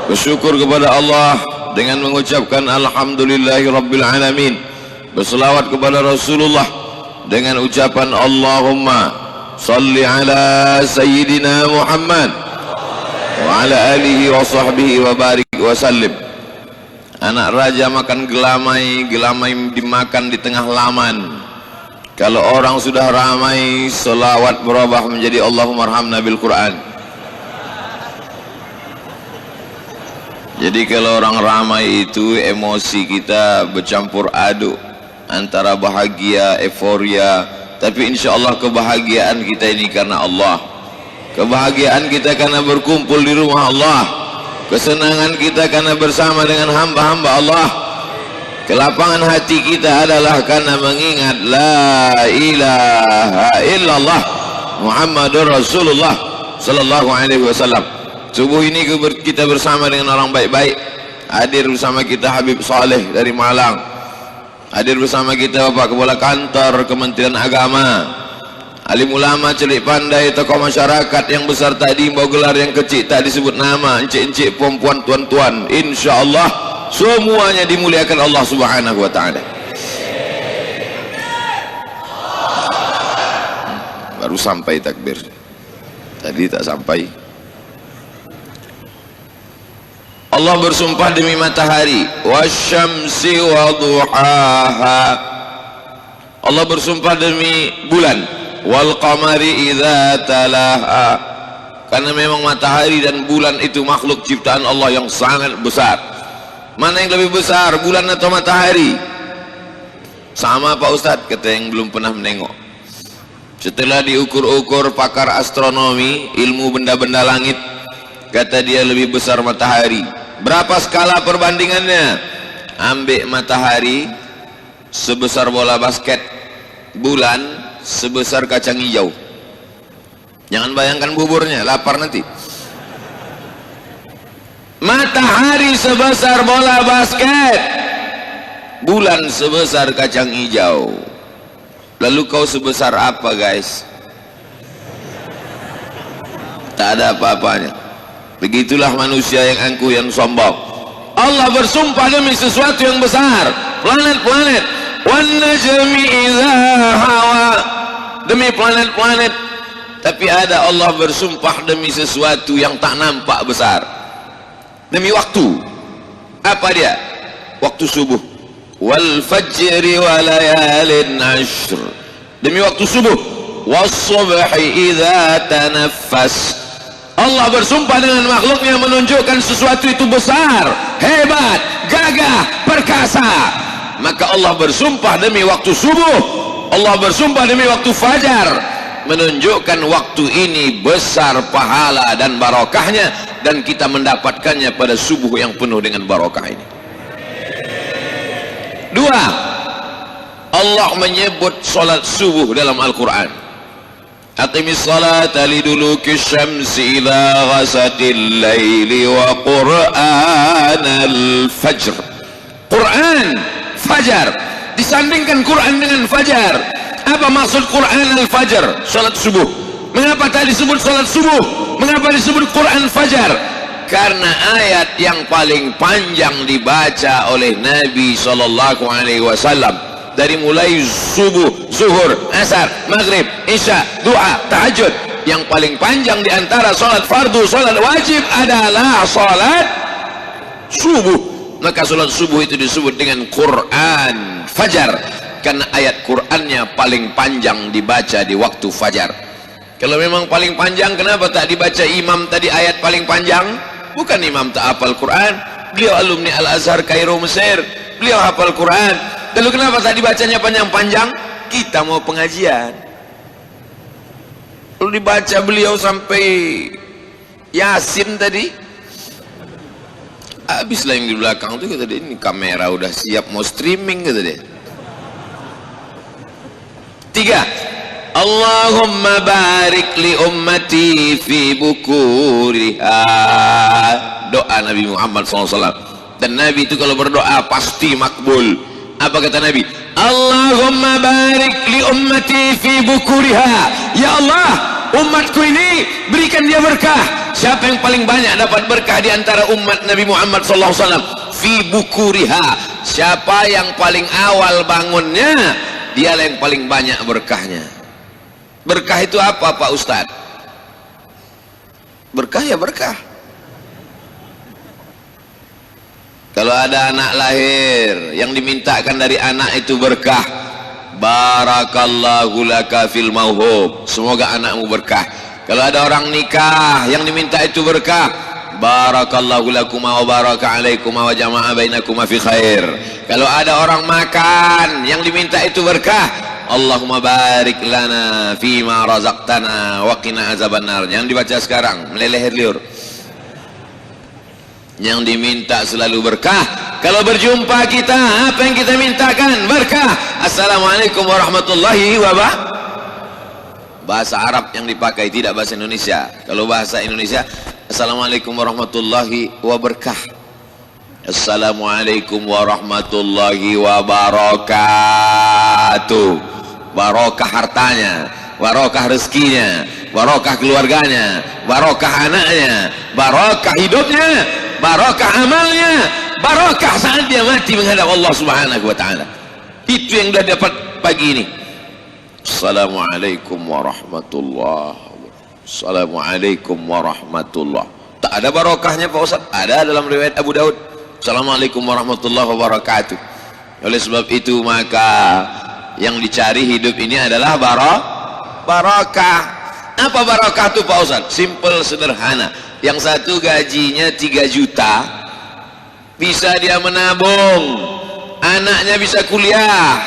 bersyukur kepada Allah dengan mengucapkan alhamdulillahi rabbil alamin, berselawat kepada Rasulullah dengan ucapan Allahumma salli ala sayyidina Muhammad wa ala alihi wa sahbihi wa barik wa sallim. Anak raja makan gelamai, gelamai dimakan di tengah laman. Kalau orang sudah ramai, selawat berubah menjadi Allahumma arhamna bil Quran. Jadi kalau orang ramai itu emosi kita bercampur aduk antara bahagia, euforia. Tapi insya Allah kebahagiaan kita ini karena Allah. Kebahagiaan kita karena berkumpul di rumah Allah. Kesenangan kita karena bersama dengan hamba-hamba Allah. Kelapangan hati kita adalah karena mengingat la ilaha illallah Muhammadur Rasulullah sallallahu alaihi wasallam. Subuh ini kita bersama dengan orang baik-baik. Hadir bersama kita Habib Saleh dari Malang. Hadir bersama kita Bapak Kepala Kantor Kementerian Agama, alim ulama, celik pandai, tokoh masyarakat yang besar tadi bawa gelar, yang kecil tak disebut nama, encik-encik, perempuan, tuan-tuan. Insyaallah semuanya dimuliakan Allah Subhanahu wa taala. Baru sampai takbir. Tadi tak sampai. Allah bersumpah demi matahari, wasyamsi wa duhaha. Allah bersumpah demi bulan, wal qamari idza talaha. Karena memang matahari dan bulan itu makhluk ciptaan Allah yang sangat besar. Mana yang lebih besar, bulan atau matahari? Sama Pak Ustadz, kata yang belum pernah menengok. Setelah diukur-ukur pakar astronomi, ilmu benda-benda langit, kata dia lebih besar matahari. Berapa skala perbandingannya? Ambil matahari sebesar bola basket, bulan sebesar kacang hijau. Jangan bayangkan buburnya, lapar nanti. Matahari sebesar bola basket, bulan sebesar kacang hijau. Lalu kau sebesar apa, guys? Tak ada apa-apanya. Begitulah manusia yang angkuh, yang sombong. Allah bersumpah demi sesuatu yang besar, planet-planet. Wan najmi idza hawa, demi planet-planet. Tapi ada Allah bersumpah demi sesuatu yang tak nampak besar, demi waktu. Apa dia? Waktu subuh. Wal fajri wa layalin ashr, demi waktu subuh. Was subhi idza tanaffas. Allah bersumpah dengan makhluknya menunjukkan sesuatu itu besar, hebat, gagah, perkasa. Maka Allah bersumpah demi waktu subuh, Allah bersumpah demi waktu fajar, menunjukkan waktu ini besar pahala dan barokahnya, dan kita mendapatkannya pada subuh yang penuh dengan barokah ini. Dua, Allah menyebut salat subuh dalam Al-Quran. Aqimis salata liduluki syamsi ila ghasatil laili wa qur'anal fajr. Quran, fajar, disandingkan Quran dengan fajar. Apa maksud Quran al-fajr? Salat subuh. Mengapa tak disebut salat subuh? Mengapa disebut Quran fajar? Karena ayat yang paling panjang dibaca oleh Nabi SAW, dari mulai subuh, zuhur, asar, maghrib, isya, doa, tahajud, yang paling panjang di antara salat fardu, salat wajib adalah salat subuh. Maka salat subuh itu disebut dengan Quran fajar, karena ayat Qurannya paling panjang dibaca di waktu fajar. Kalau memang paling panjang, kenapa tak dibaca imam tadi ayat paling panjang? Bukan imam tak hafal Quran, beliau alumni Al-Azhar Kairo Mesir, beliau hafal Quran. Lalu kenapa tak dibacanya panjang-panjang? Kita mau pengajian. Lalu dibaca beliau sampai Yasin tadi. Habislah yang di belakang itu, kata dia, ini kamera udah siap mau streaming, kata dia. Tiga, Allahumma barik li ummati fi bukuriha. Doa Nabi Muhammad SAW. Dan Nabi itu kalau berdoa pasti makbul. Apa kata Nabi? Allahumma barik li ummati fi bukuriha. Ya Allah, umatku ini berikan dia berkah. Siapa yang paling banyak dapat berkah di antara umat Nabi Muhammad SAW? Fi bukuriha, siapa yang paling awal bangunnya, dialah yang paling banyak berkahnya. Berkah itu apa Pak Ustadz? Berkah ya berkah. Kalau ada anak lahir, yang dimintakan dari anak itu berkah. Barakallahu laka fil mauhub, semoga anakmu berkah. Kalau ada orang nikah, yang diminta itu berkah. Barakallahu lakuma wa baraka alaikuma wa jama'a bainakuma fi khair. Kalau ada orang makan, yang diminta itu berkah. Allahumma barik lana fima razaqtana wa qina azabannar. Yang dibaca sekarang meleleh liur. Yang diminta selalu berkah. Kalau berjumpa kita, apa yang kita mintakan? Berkah. Assalamualaikum warahmatullahi wabarakatuh. Bahasa Arab yang dipakai, tidak bahasa Indonesia. Kalau bahasa Indonesia, Assalamualaikum warahmatullahi wabarakatuh. Assalamualaikum warahmatullahi wabarakatuh. Barokah hartanya, barokah rezekinya, barokah keluarganya, barokah anaknya, barokah hidupnya, barokah amalnya, barokah saat dia mati menghadap Allah Subhanahu wa taala. Itu yang dia dapat pagi ini. Assalamualaikum warahmatullahi wabarakatuh. Assalamualaikum warahmatullahi. Tak ada barokahnya Pak Ustaz? Ada dalam riwayat Abu Daud. Assalamualaikum warahmatullahi wabarakatuh. Oleh sebab itu maka yang dicari hidup ini adalah barokah. Apa barokah itu Pak Ustaz? Simple, sederhana. Yang satu gajinya 3 juta, bisa dia menabung, anaknya bisa kuliah,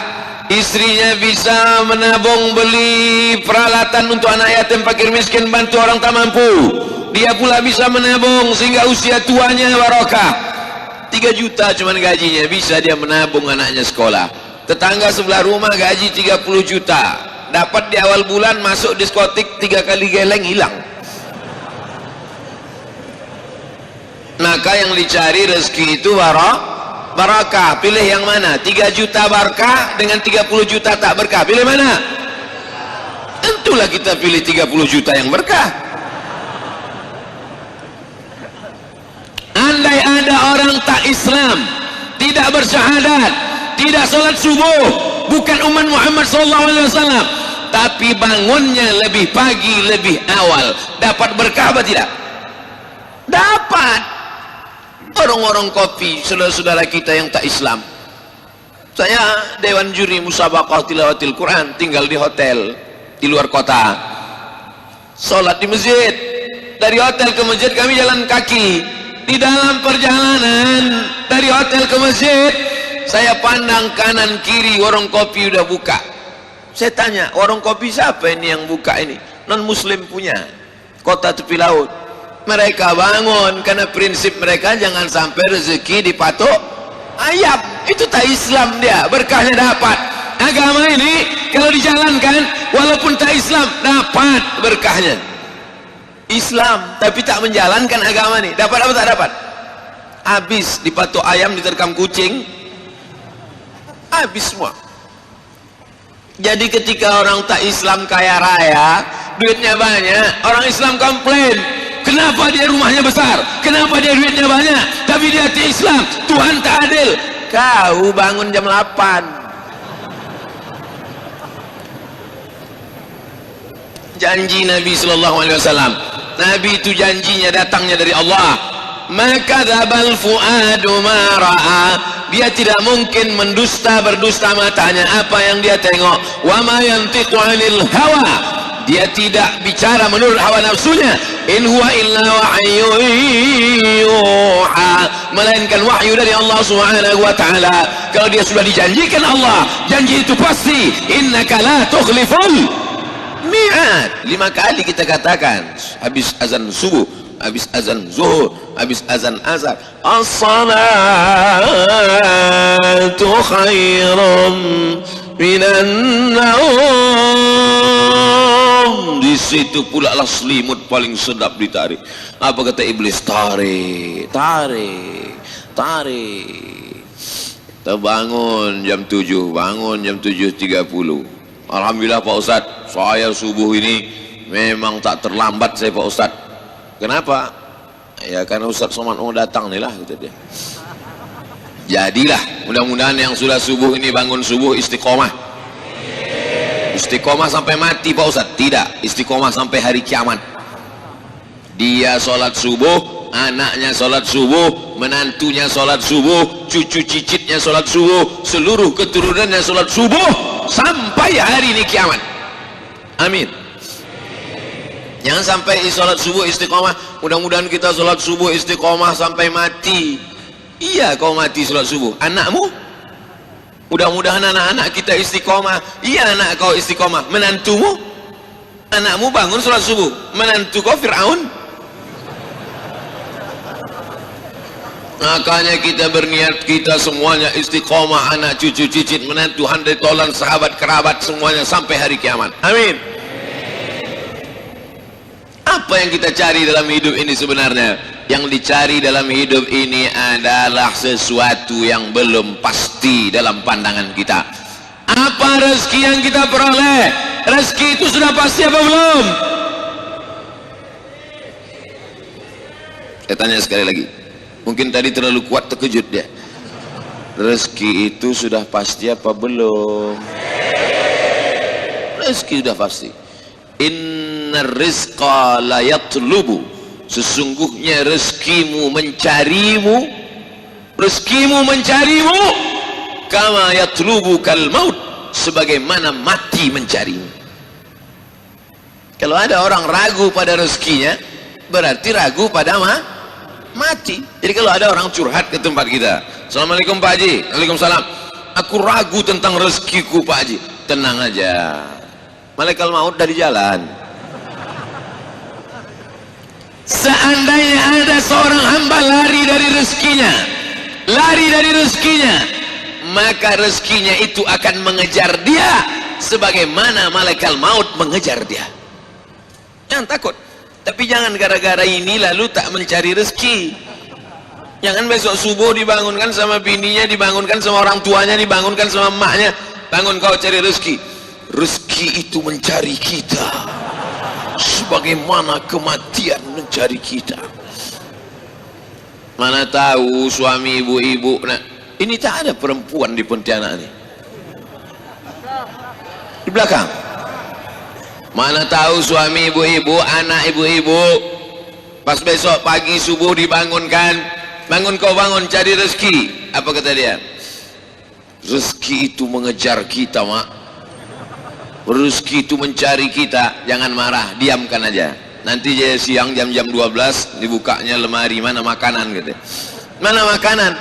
istrinya bisa menabung beli peralatan untuk anak yatim fakir miskin, bantu orang tak mampu. Dia pula bisa menabung sehingga usia tuanya barokah. 3 juta cuman gajinya, bisa dia menabung anaknya sekolah. Tetangga sebelah rumah gaji 30 juta, dapat di awal bulan masuk diskotik 3 kali geleng hilang. Maka yang dicari rezeki itu barakah. Pilih yang mana? 3 juta berkah dengan 30 juta tak berkah, pilih mana? Tentulah kita pilih 30 juta yang berkah. Andai ada orang tak Islam, tidak bersyahadat, tidak sholat subuh, bukan umat Muhammad SAW, tapi bangunnya lebih pagi, lebih awal, dapat berkah apa tidak? Dapat. Orang-orang kopi, saudara-saudara kita yang tak Islam, saya dewan juri musabaqah tilawatil Quran, tinggal di hotel di luar kota, sholat di masjid. Dari hotel ke masjid kami jalan kaki. Di dalam perjalanan dari hotel ke masjid, saya pandang kanan kiri, warung kopi udah buka. Saya tanya, warung kopi siapa ini yang buka ini? Non muslim punya, kota tepi laut. Mereka bangun karena prinsip mereka jangan sampai rezeki dipatok ayam. Itu tak Islam dia, berkahnya dapat. Agama ini kalau dijalankan walaupun tak Islam dapat berkahnya. Islam tapi tak menjalankan agama ini, dapat apa tak dapat? Habis dipatok ayam, diterkam kucing, habis semua. Jadi ketika orang tak Islam kaya raya, duitnya banyak, orang Islam komplain, kenapa dia rumahnya besar, kenapa dia duitnya banyak, tapi dia tak Islam, Tuhan tak adil. Kau bangun jam 8, janji Nabi SAW, Nabi itu janjinya datangnya dari Allah. Maka dzabal fuadu ma ra'a, dia tidak mungkin berdusta matanya apa yang dia tengok. Wa ma yantiqu 'anil hawa, dia tidak bicara menurut hawa nafsunya. In huwa illa wahyun yuha, melainkan wahyu dari Allah Subhanahu wa taala. Kalau dia sudah dijanjikan Allah, janji itu pasti. Innaka la tukhliful mi'ad. 5 kali kita katakan habis azan subuh, habis azan zuhur, habis azan asar, as-salatu khairum minan naum. Di situ pula lah selimut paling sedap ditarik. Apa kata iblis? Tarik, tarik, tarik. Terbangun jam 7, bangun jam 7.30. Alhamdulillah Pak Ustadz, saya subuh ini memang tak terlambat saya Pak Ustadz. Kenapa? Ya karena Ustadz Somad mau datang nih lah, kata dia. Jadilah, mudah-mudahan yang sudah subuh ini bangun subuh istiqomah. Istiqomah sampai mati Pak Ustadz? Tidak, istiqomah sampai hari kiamat. Dia sholat subuh, anaknya sholat subuh, menantunya sholat subuh, cucu cicitnya sholat subuh, seluruh keturunannya sholat subuh sampai hari ini kiamat. Amin. Jangan sampai sholat subuh istiqomah. Mudah-mudahan kita sholat subuh istiqomah sampai mati. Iya, kau mati sholat subuh. Anakmu? Mudah-mudahan anak-anak kita istiqomah. Iya, anak kau istiqomah. Menantumu? Anakmu bangun sholat subuh. Menantu kau Fir'aun? Makanya kita berniat kita semuanya istiqomah, anak cucu cicit menantu handai tolan sahabat kerabat semuanya sampai hari kiamat. Amin. Apa yang kita cari dalam hidup ini sebenarnya? Yang dicari dalam hidup ini adalah sesuatu yang belum pasti dalam pandangan kita. Apa rezeki yang kita peroleh? Rezeki itu sudah pasti apa belum? Saya tanya sekali lagi. Mungkin tadi terlalu kuat terkejut dia. Rezeki itu sudah pasti apa belum? Rezeki sudah pasti. Inna rizqa la yatlubu. Sesungguhnya rezekimu mencarimu. Rezekimu mencarimu. Kama yatlubu kal maut. Sebagaimana mati mencarimu. Kalau ada orang ragu pada rezekinya, berarti ragu pada mati. Jadi kalau ada orang curhat ke tempat kita, Assalamualaikum Pak Haji. Waalaikumsalam. Aku ragu tentang rezekiku Pak Haji. Tenang aja, malaikat maut dari jalan. Seandainya ada seorang hamba lari dari rezekinya, maka rezekinya itu akan mengejar dia sebagaimana malaikat maut mengejar dia. Jangan takut. Tapi jangan gara-gara ini lalu tak mencari rezeki. Jangan besok subuh dibangunkan sama bininya, dibangunkan sama orang tuanya, dibangunkan sama emaknya, bangun kau cari rezeki. Rezeki itu mencari kita sebagaimana kematian mencari kita. Mana tahu suami ibu-ibu, nah, ini tak ada perempuan di Pontianak ini. Di belakang. Mana tahu suami ibu-ibu, anak ibu-ibu, pas besok pagi subuh dibangunkan, bangun kau bangun cari rezeki. Apa kata dia? Rezeki itu mengejar kita, mak. Rezeki itu mencari kita. Jangan marah, diamkan aja. Nanti siang jam-jam 12 dibukanya lemari, mana makanan gitu. Mana makanan?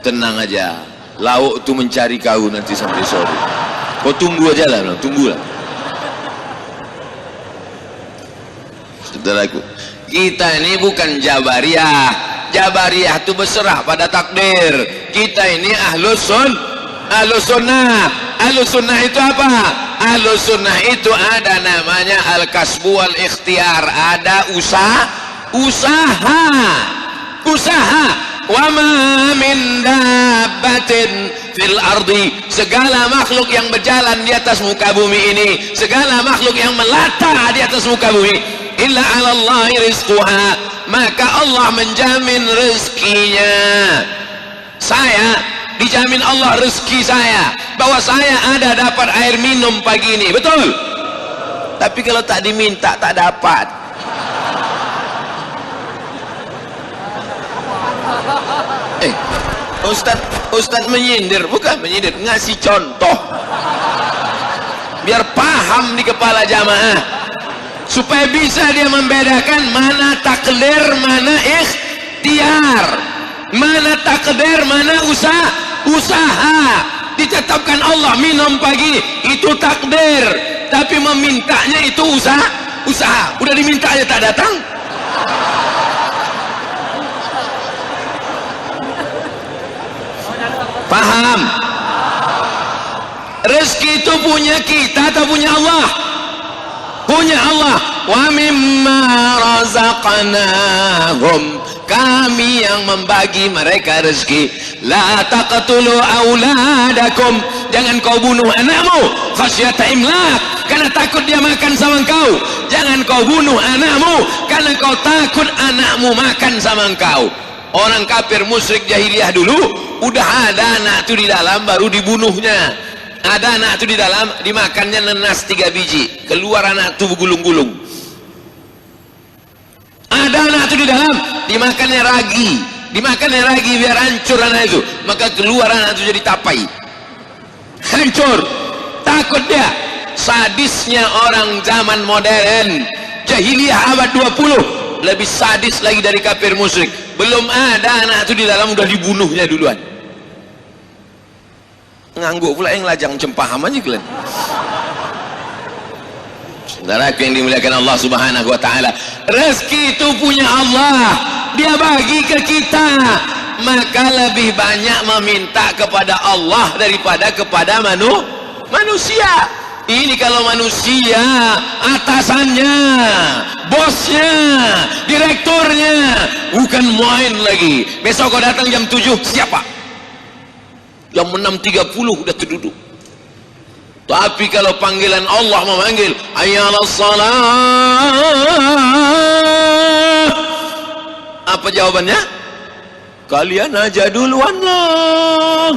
Tenang aja, lauk itu mencari kau nanti sampai sore. Kau tunggu aja lah, tunggulah. Saudaraku, kita ini bukan Jabariyah. Jabariyah itu berserah pada takdir. Kita ini ahlus sunnah. Ahlus sunnah itu apa? Ahlus sunnah itu ada namanya al-kasbu wal ikhtiar. Ada usaha. Wa ma min dabbatin fil ardi. Segala makhluk yang berjalan di atas muka bumi ini, segala makhluk yang melata di atas muka bumi, illa 'ala Allahi rizquha, maka Allah menjamin rezekinya. Saya dijamin Allah rezeki saya, bahwa saya ada dapat air minum pagi ini, betul? Tapi kalau tak diminta tak dapat. Ustadz menyindir, bukan menyindir, ngasih contoh biar paham di kepala jamaah, supaya bisa dia membedakan mana takdir, mana ikhtiar, mana takdir, mana usaha. Ditetapkan Allah minum pagi itu takdir, tapi memintanya itu usaha. Udah diminta aja tak datang. Paham? Rezeki itu punya kita atau punya Allah? Punya Allah. Wa mimma razaqnahum, kami yang membagi mereka rezeki. La taqtulu auladakum, Jangan kau bunuh anakmu khasyata imlaq, karena takut dia makan sama engkau. Jangan kau bunuh anakmu karena kau takut anakmu makan sama engkau. Orang kafir musyrik jahiliyah dulu udah ada anak itu di dalam baru dibunuhnya. Ada anak itu di dalam dimakannya nenas 3 biji, keluar anak itu bergulung-gulung. Ada anak itu di dalam dimakannya ragi biar hancur anak itu, maka keluar anak itu jadi tapai, hancur. Takut dia. Sadisnya orang zaman modern, jahiliyah abad 20 lebih sadis lagi dari kafir musyrik. Belum ada anak itu di dalam udah dibunuhnya duluan. Ngangguk pula yang lajang cempaham aja kalian. Saudaraku yang dimuliakan Allah Subhanahu wa taala, rezeki itu punya Allah, dia bagi ke kita. Maka lebih banyak meminta kepada Allah daripada kepada manusia. Ini kalau manusia, atasannya, bosnya, direkturnya, bukan main lagi. Besok kau datang jam 7, siapa? Jam 6.30 udah terduduk. Tapi kalau panggilan Allah memanggil, hayyalas salah, apa jawabannya? Kalian aja duluan lah.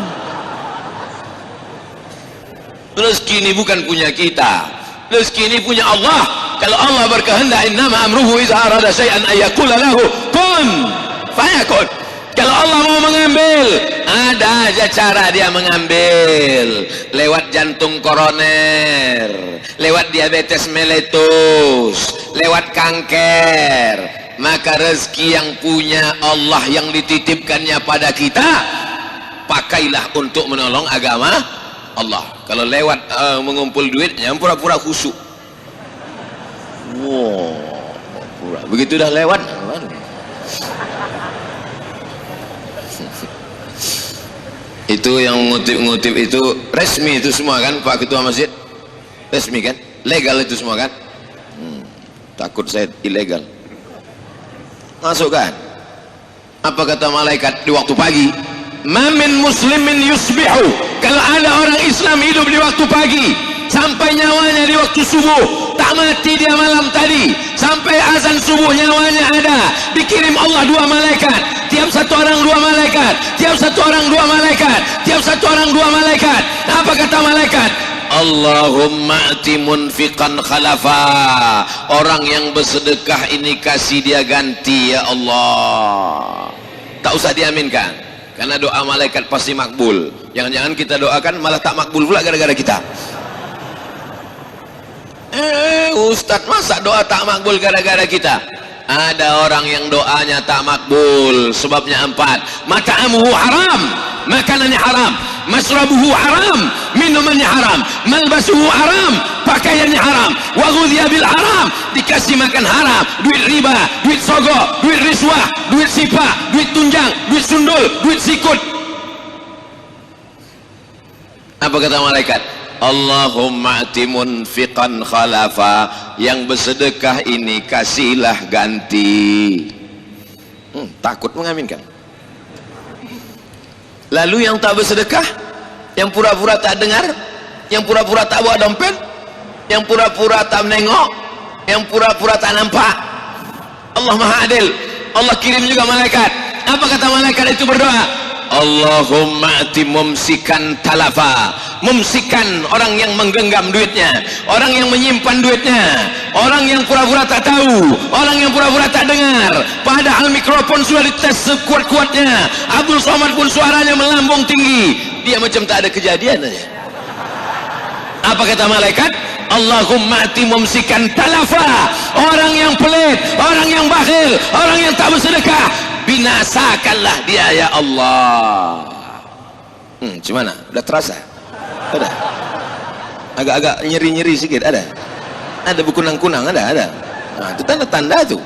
Rezeki ini bukan punya kita, rezeki ini punya Allah. Kalau Allah berkehendak, innama amruhu idza arada syai'an ayyaqula lahu kun fayakun. Kalau Allah mau mengambil, ada aja cara dia mengambil. Lewat jantung koroner, lewat diabetes meletus, lewat kanker. Maka rezeki yang punya Allah, yang dititipkannya pada kita, pakailah untuk menolong agama Allah. Kalau lewat mengumpul duit, yang pura-pura khusyuk. Wow, pura. Begitu dah lewat, itu yang ngutip-ngutip itu resmi itu semua kan, Pak Ketua Masjid? Resmi kan? Legal itu semua kan? Takut saya ilegal. Masuk kan? Apa kata malaikat di waktu pagi? Ma min muslimin yusbihu, kalau ada orang Islam hidup di waktu pagi sampai nyawanya di waktu subuh, tak mati dia malam tadi, sampai azan subuh nyawanya ada, dikirim Allah 2 malaikat, tiap satu orang 2 malaikat, tiap satu orang 2 malaikat, tiap satu orang 2 malaikat. Apa kata malaikat? Allahumma ati munfiqan khalafa, orang yang bersedekah ini kasih dia ganti ya Allah. Tak usah diaminkan, karena doa malaikat pasti makbul. Jangan-jangan kita doakan malah tak makbul pula gara-gara kita. Ustadz, masa doa tak makbul gara-gara kita? Ada orang yang doanya tak makbul, sebabnya 4. Mat'amuhu haram, makanannya haram. Masrabuhu haram, minumannya haram. Malbasuhu haram, pakaiannya haram. Wa ghudhiya bil haram, dikasih makan haram. Duit riba, duit sogok, duit riswah, duit sipa, duit tunjang, duit sundul, duit sikut. Apa kata malaikat? Allahumma ati munfiqan khalafa, yang bersedekah ini kasihlah ganti. Takut mengaminkan. Lalu yang tak bersedekah, yang pura-pura tak dengar, yang pura-pura tak bawa dompet, yang pura-pura tak menengok, yang pura-pura tak nampak, Allah Maha Adil. Allah kirim juga malaikat. Apa kata malaikat itu berdoa? Allahumma ati mumsikan talafa, mumsikan orang yang menggenggam duitnya, orang yang menyimpan duitnya, orang yang pura-pura tak tahu, orang yang pura-pura tak dengar, padahal mikrofon sudah dites sekuat-kuatnya. Abdul Somad pun suaranya melambung tinggi, dia macam tak ada kejadian aja. Apa kata malaikat? Allahumma ati mumsikan talafa, orang yang pelit, orang yang bakhil, orang yang tak bersedekah, binasakanlah dia ya Allah. Gimana? Udah terasa? Ada? Agak-agak nyeri-nyeri sedikit? Ada berkunang-kunang? Ada? Nah, itu tanda-tanda tuh.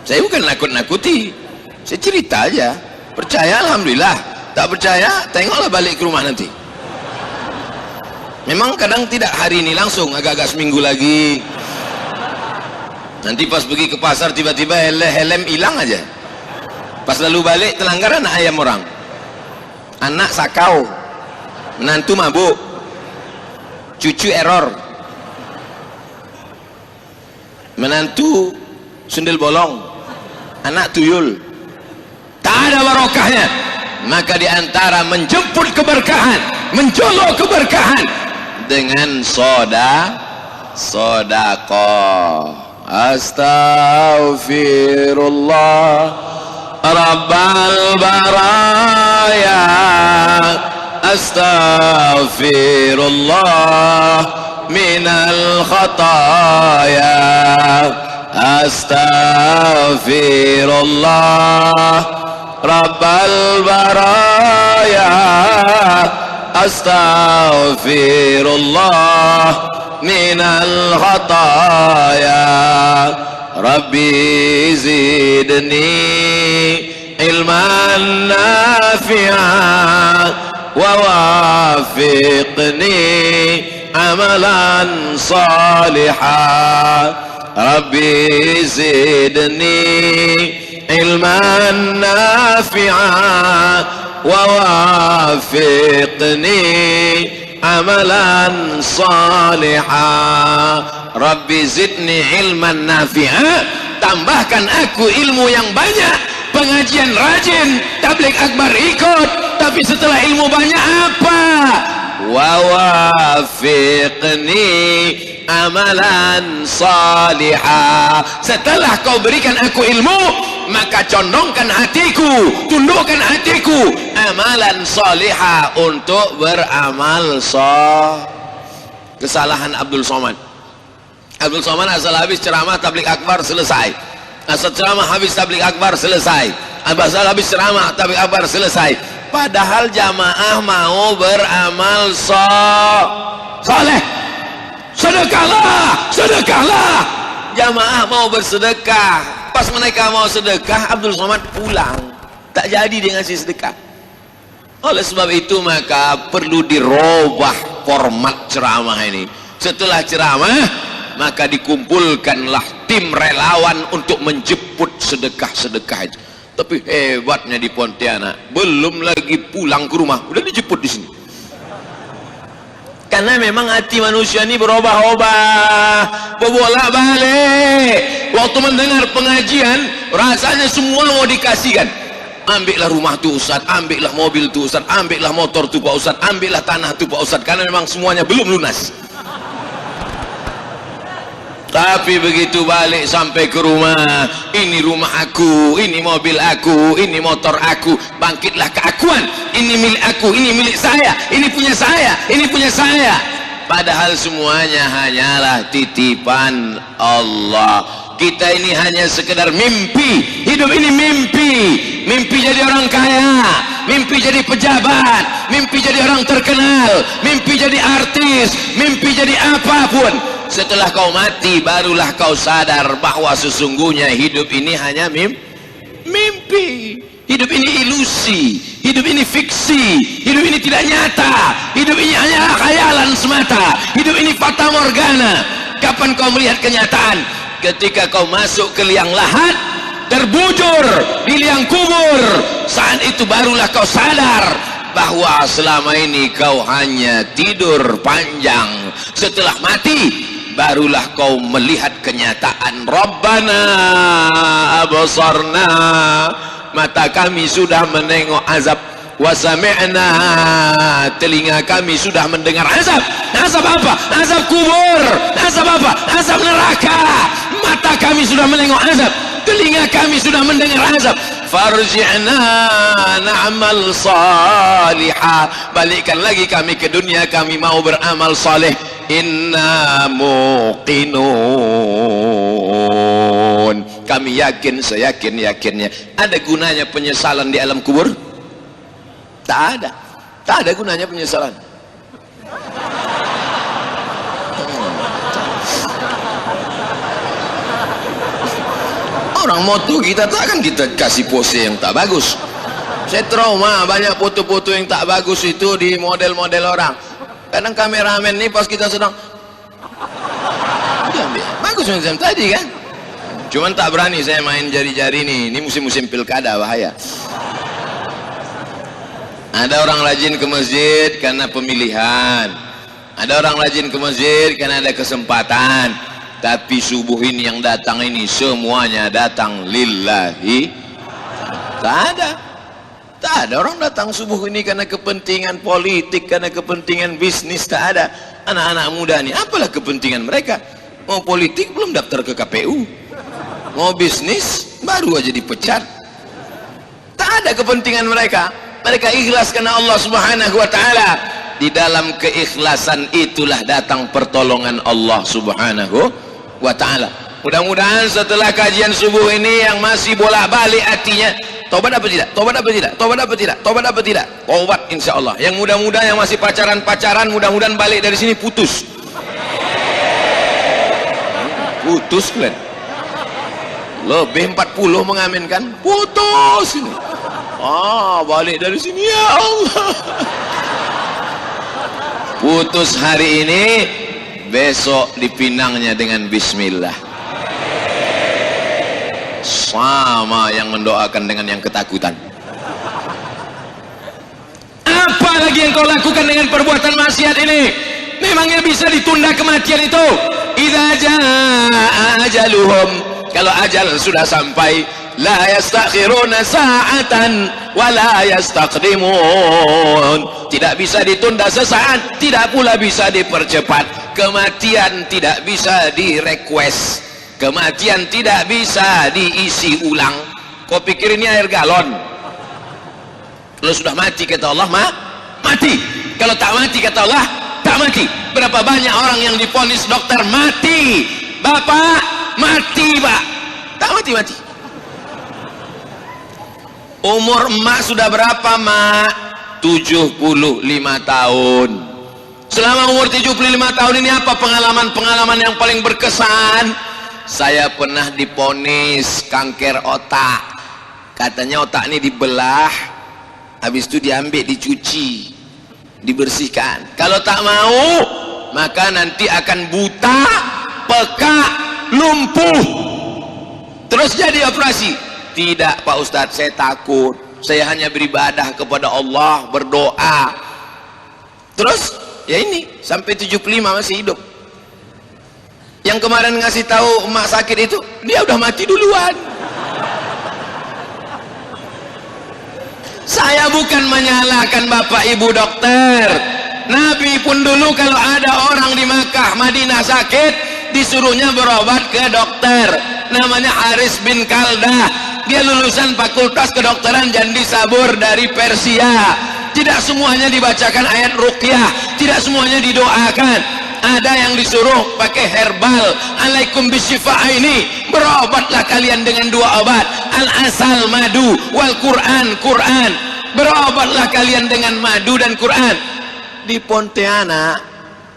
Saya bukan nakut-nakuti, saya cerita aja. Percaya alhamdulillah, tak percaya tengoklah balik ke rumah nanti. Memang kadang tidak hari ini langsung, agak-agak seminggu lagi. Nanti pas pergi ke pasar tiba-tiba helm hilang aja. Pas lalu balik telanggar anak ayam orang, anak sakau. menantu mabuk, cucu error, menantu sundel bolong, anak tuyul, tak ada barokahnya. Maka diantara menjemput keberkahan, menjolok keberkahan dengan sodaqah. Astaghfirullah Rabbal baraya, astaghfirullah minal khataya, astaghfirullah Rabbal baraya, astaghfirullah minal khataya. Rabbi zidni ilman nafi'an wa wafiqni amalan salihan. Rabbi zidni ilman nafi'an wa wafiqni amalan salihan. Rabbi zidni ilman nafi'an, tambahkan aku ilmu yang banyak. Pengajian rajin, tabligh akbar ikut, tapi setelah ilmu banyak apa? Wa wafiqni amalan salihah. Setelah kau berikan aku ilmu, maka condongkan hatiku, tundukkan hatiku amalan salihah untuk beramal saleh. Kesalahan Abdul Somad. Abdul Somad asal habis ceramah tabligh akbar selesai, asal ceramah habis tabligh akbar selesai, asal habis ceramah tabligh akbar selesai. Padahal jamaah mau beramal saleh. Sedekahlah, sedekahlah. Jamaah mau bersedekah. Pas mereka mau sedekah, Abdul Somad pulang. Tak jadi dia ngasih sedekah. Oleh sebab itu maka perlu dirubah format ceramah ini. Setelah ceramah, maka dikumpulkanlah tim relawan untuk menjemput sedekah-sedekah itu. Tapi hebatnya di Pontianak, belum lagi pulang ke rumah, udah dijemput di sini. Karena memang hati manusia ini berubah-ubah, berbolak-balik. Waktu mendengar pengajian, rasanya semua mau dikasihkan. Ambillah rumah tu Ustaz, ambillah mobil tu Ustaz, ambillah motor tu Pak Ustaz, ambillah tanah tu Pak Ustaz, karena memang semuanya belum lunas. Tapi begitu balik sampai ke rumah, ini rumah aku, ini mobil aku, ini motor aku, bangkitlah keakuan, ini milik aku, ini milik saya, ini punya saya, ini punya saya. Padahal semuanya hanyalah titipan Allah. Kita ini hanya sekedar mimpi. Hidup ini mimpi. Mimpi jadi orang kaya, mimpi jadi pejabat, mimpi jadi orang terkenal, mimpi jadi artis, mimpi jadi apapun. Setelah kau mati, barulah kau sadar bahwa sesungguhnya hidup ini hanya mimpi. Hidup ini ilusi, hidup ini fiksi, hidup ini tidak nyata, hidup ini hanya khayalan semata, hidup ini fata morgana. Kapan kau melihat kenyataan? Ketika kau masuk ke liang lahat, terbujur di liang kubur, saat itu barulah kau sadar bahwa selama ini kau hanya tidur panjang. Setelah mati, barulah kau melihat kenyataan. Rabbana absarna, mata kami sudah menengok azab, wa sami'na, telinga kami sudah mendengar azab. Azab apa? Azab kubur. Azab apa? Azab neraka. Mata kami sudah menengok azab, telinga kami sudah mendengar azab. Farji'na na'mal salihah, balikkan lagi kami ke dunia, kami mau beramal saleh. Inna muqinun, kami yakin, seyakin-yakinnya. Ada gunanya penyesalan di alam kubur? Tak ada. Tak ada gunanya penyesalan. Orang moto kita takkan kita kasih pose yang tak bagus. Saya trauma banyak foto-foto yang tak bagus itu di model-model orang. Kadang kameramen nih pas kita sedang diambil bagus macam tadi kan, cuman tak berani saya main jari-jari nih. Ini musim-musim pilkada, bahaya. Ada orang rajin ke masjid karena pemilihan, ada orang rajin ke masjid karena ada kesempatan. Tapi subuh ini yang datang ini semuanya datang lillahi. Tak ada orang datang subuh ini karena kepentingan politik, karena kepentingan bisnis. Tak ada. Anak-anak muda ini apalah kepentingan mereka? Mau politik belum daftar ke KPU, mau bisnis baru aja dipecat. Tak ada kepentingan mereka. Mereka ikhlas karena Allah Subhanahu wa ta'ala. Di dalam keikhlasan itulah datang pertolongan Allah Subhanahu wa ta'ala. Mudah-mudahan setelah kajian subuh ini yang masih bolak-balik hatinya, tobat apa tidak? Tobat apa tidak? Tobat apa tidak? Tobat apa tidak? Tobat insyaallah. Yang muda-muda yang masih pacaran-pacaran, mudah-mudahan balik dari sini putus. Putus kalian. Lebih 40 mengaminkan putus ini. Balik dari sini ya Allah. Putus hari ini, besok dipinangnya dengan bismillah. Sama yang mendoakan dengan yang ketakutan. Apa lagi yang kau lakukan dengan perbuatan maksiat ini? Memangnya bisa ditunda kematian itu? Idza jaa ajaluhum, kalau ajal sudah sampai, la yastakhiruna sa'atan wa la yastaqdimun. Tidak bisa ditunda sesaat, tidak pula bisa dipercepat. Kematian tidak bisa direquest, kematian tidak bisa diisi ulang. Kau pikir ini air galon? Kalau sudah mati kata Allah mati. Kalau tak mati kata Allah tak mati. Berapa banyak orang yang divonis dokter mati, bapak mati, pak, tak mati. Umur emak sudah berapa, mak? 75 tahun. Selama umur 75 tahun ini apa pengalaman yang paling berkesan? Saya pernah divonis kanker otak. Katanya otak ini dibelah, habis itu diambil, dicuci, dibersihkan. Kalau tak mau, maka nanti akan buta, pekak, lumpuh, terus jadi operasi. Tidak Pak Ustadz, saya takut. Saya hanya beribadah kepada Allah, berdoa. Terus ya ini sampai 75 masih hidup. Yang kemarin ngasih tahu emak sakit itu, dia udah mati duluan. Saya bukan menyalahkan bapak ibu dokter. Nabi pun dulu kalau ada orang di Makkah, Madinah sakit, disuruhnya berobat ke dokter. Namanya Haris bin Kaldah. Dia lulusan fakultas kedokteran Jandi Sabur dari Persia. Tidak semuanya dibacakan ayat ruqyah, tidak semuanya didoakan. Ada yang disuruh pakai herbal. Alaikum bisyifaini, berobatlah kalian dengan 2 obat, al-asal, madu, wal Quran. Berobatlah kalian dengan madu dan Quran. Di Pontianak